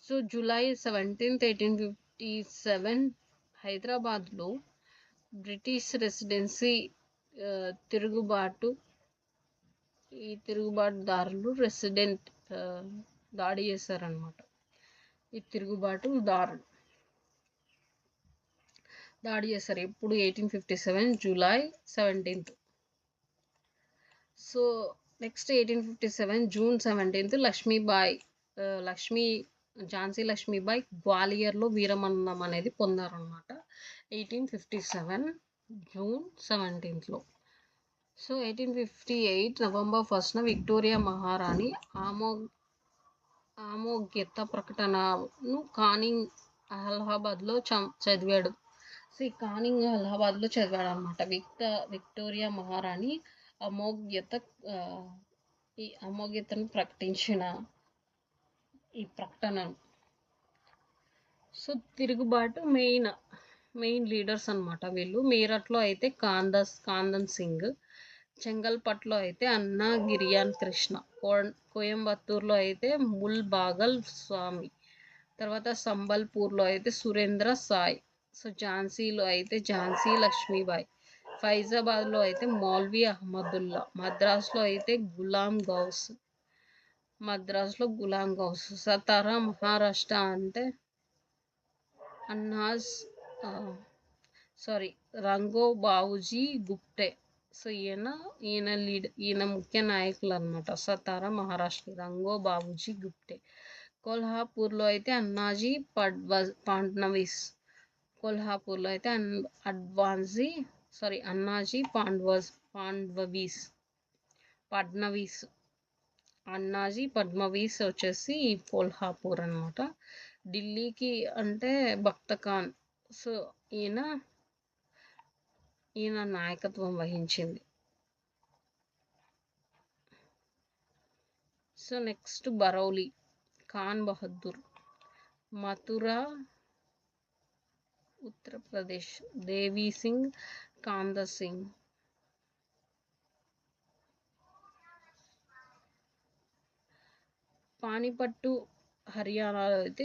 సో జూలై 17, 1857 హైదరాబాద్లో బ్రిటిష్ రెసిడెన్సీ తిరుగుబాటుదారులు దాడి చేశారనమాట. ఈ తిరుగుబాటుదారులు దాడి చేశారు ఎప్పుడు 1857 July 17. So next 1857 June 17 Jhansi Lakshmibai గ్వాలియర్లో వీరమరణం అనేది పొందారనమాట 1857 జూన్ 17లో. సో 1858 నవంబర్ 1న విక్టోరియా మహారాణి ఆమోగ్యత ప్రకటనను కానింగ్ అలహాబాద్లో చదివాడు. సో ఈ కానింగ్ అలహాబాద్లో చదివాడు అనమాట. విక్టోరియా మహారాణి అమోఘ్యత ఈ అమోఘ్యతను ప్రకటించిన ఈ ప్రకటనను. సో తిరుగుబాటు మెయిన్ లీడర్స్ అనమాట వీళ్ళు. మీరట్లో అయితే కాందన్ సింగ్, చెంగల్పట్లో అయితే అన్నా గిరియాన్ కృష్ణ, కోయంబత్తూర్లో అయితే ముల్ బాగల్ స్వామి, తర్వాత సంబల్పూర్లో అయితే సురేంద్ర సాయ్, సో ఝాన్సీలో అయితే ఝాన్సీ లక్ష్మీబాయి, ఫైజాబాద్లో అయితే మౌల్వీ అహ్మదుల్లా, మద్రాసులో అయితే గులాం గౌస్, సతారా మహారాష్ట్ర అంటే అన్నాజ్ రంగో బావుజీ గుప్టే. సో ఈయన ముఖ్య నాయకులు అనమాట. సతారా మహారాష్ట్ర రంగో బావుజీ గుప్టే. కొల్హాపూర్లో అయితే అన్నాజీ ఫడ్నవీస్, కొల్హాపూర్లో అయితే అన్నాజీ ఫడ్నవీస్, అన్నాజీ ఫడ్నవీస్ వచ్చేసి కొల్హాపూర్ అనమాట. ఢిల్లీకి అంటే బక్త ఖాన్, సో ఈయన నాయకత్వం వహించింది. సో నెక్స్ట్ బరౌలి ఖాన్ బహదూర్, మథురా ఉత్తరప్రదేశ్ దేవీ సింగ్ కాంద సింగ్. పానిపట్టు హర్యానాలో అయితే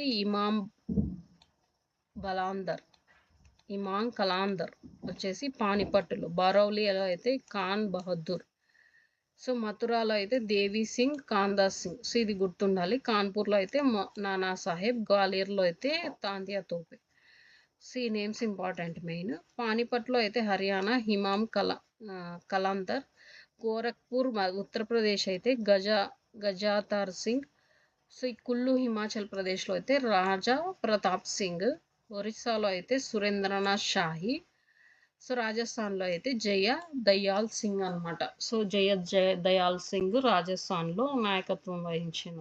ఇమాం కలాందర్ వచ్చేసి పానిపట్టులో. బరౌలీలో అయితే ఖాన్ బహదూర్. సో మథురాలో అయితే దేవీ సింగ్ కాందా సింగ్. సో ఇది గుర్తుండాలి. కాన్పూర్లో అయితే నానా సాహెబ్, గ్వాలియర్లో అయితే తాంతియా తోపే. సో ఈ నేమ్స్ ఇంపార్టెంట్ మెయిన్. పానిపట్లో అయితే హర్యానా హిమాం కలాందర్. గోరఖ్పూర్ ఉత్తరప్రదేశ్ అయితే గజాతార్ సింగ్. సో ఈ కుల్లు హిమాచల్ ప్రదేశ్లో అయితే రాజా ప్రతాప్ సింగ్. ఒరిస్సాలో అయితే సురేంద్రనాథ్ షాహి. సో రాజస్థాన్లో అయితే జయ దయాల్ సింగ్ అనమాట. సో జయ దయాల్ సింగ్ రాజస్థాన్లో నాయకత్వం వహించిన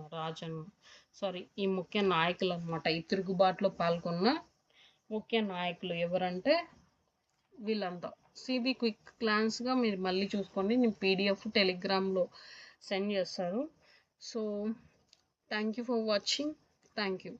ఈ ముఖ్య నాయకులు అనమాట. ఈ తిరుగుబాటులో పాల్గొన్న ముఖ్య నాయకులు ఎవరంటే వీళ్ళంతా. సిబి క్విక్ క్లాన్స్గా మీరు మళ్ళీ చూసుకోండి. నేను పీడిఎఫ్ టెలిగ్రామ్లో సెండ్ చేస్తాను. So thank you for watching. Thank you.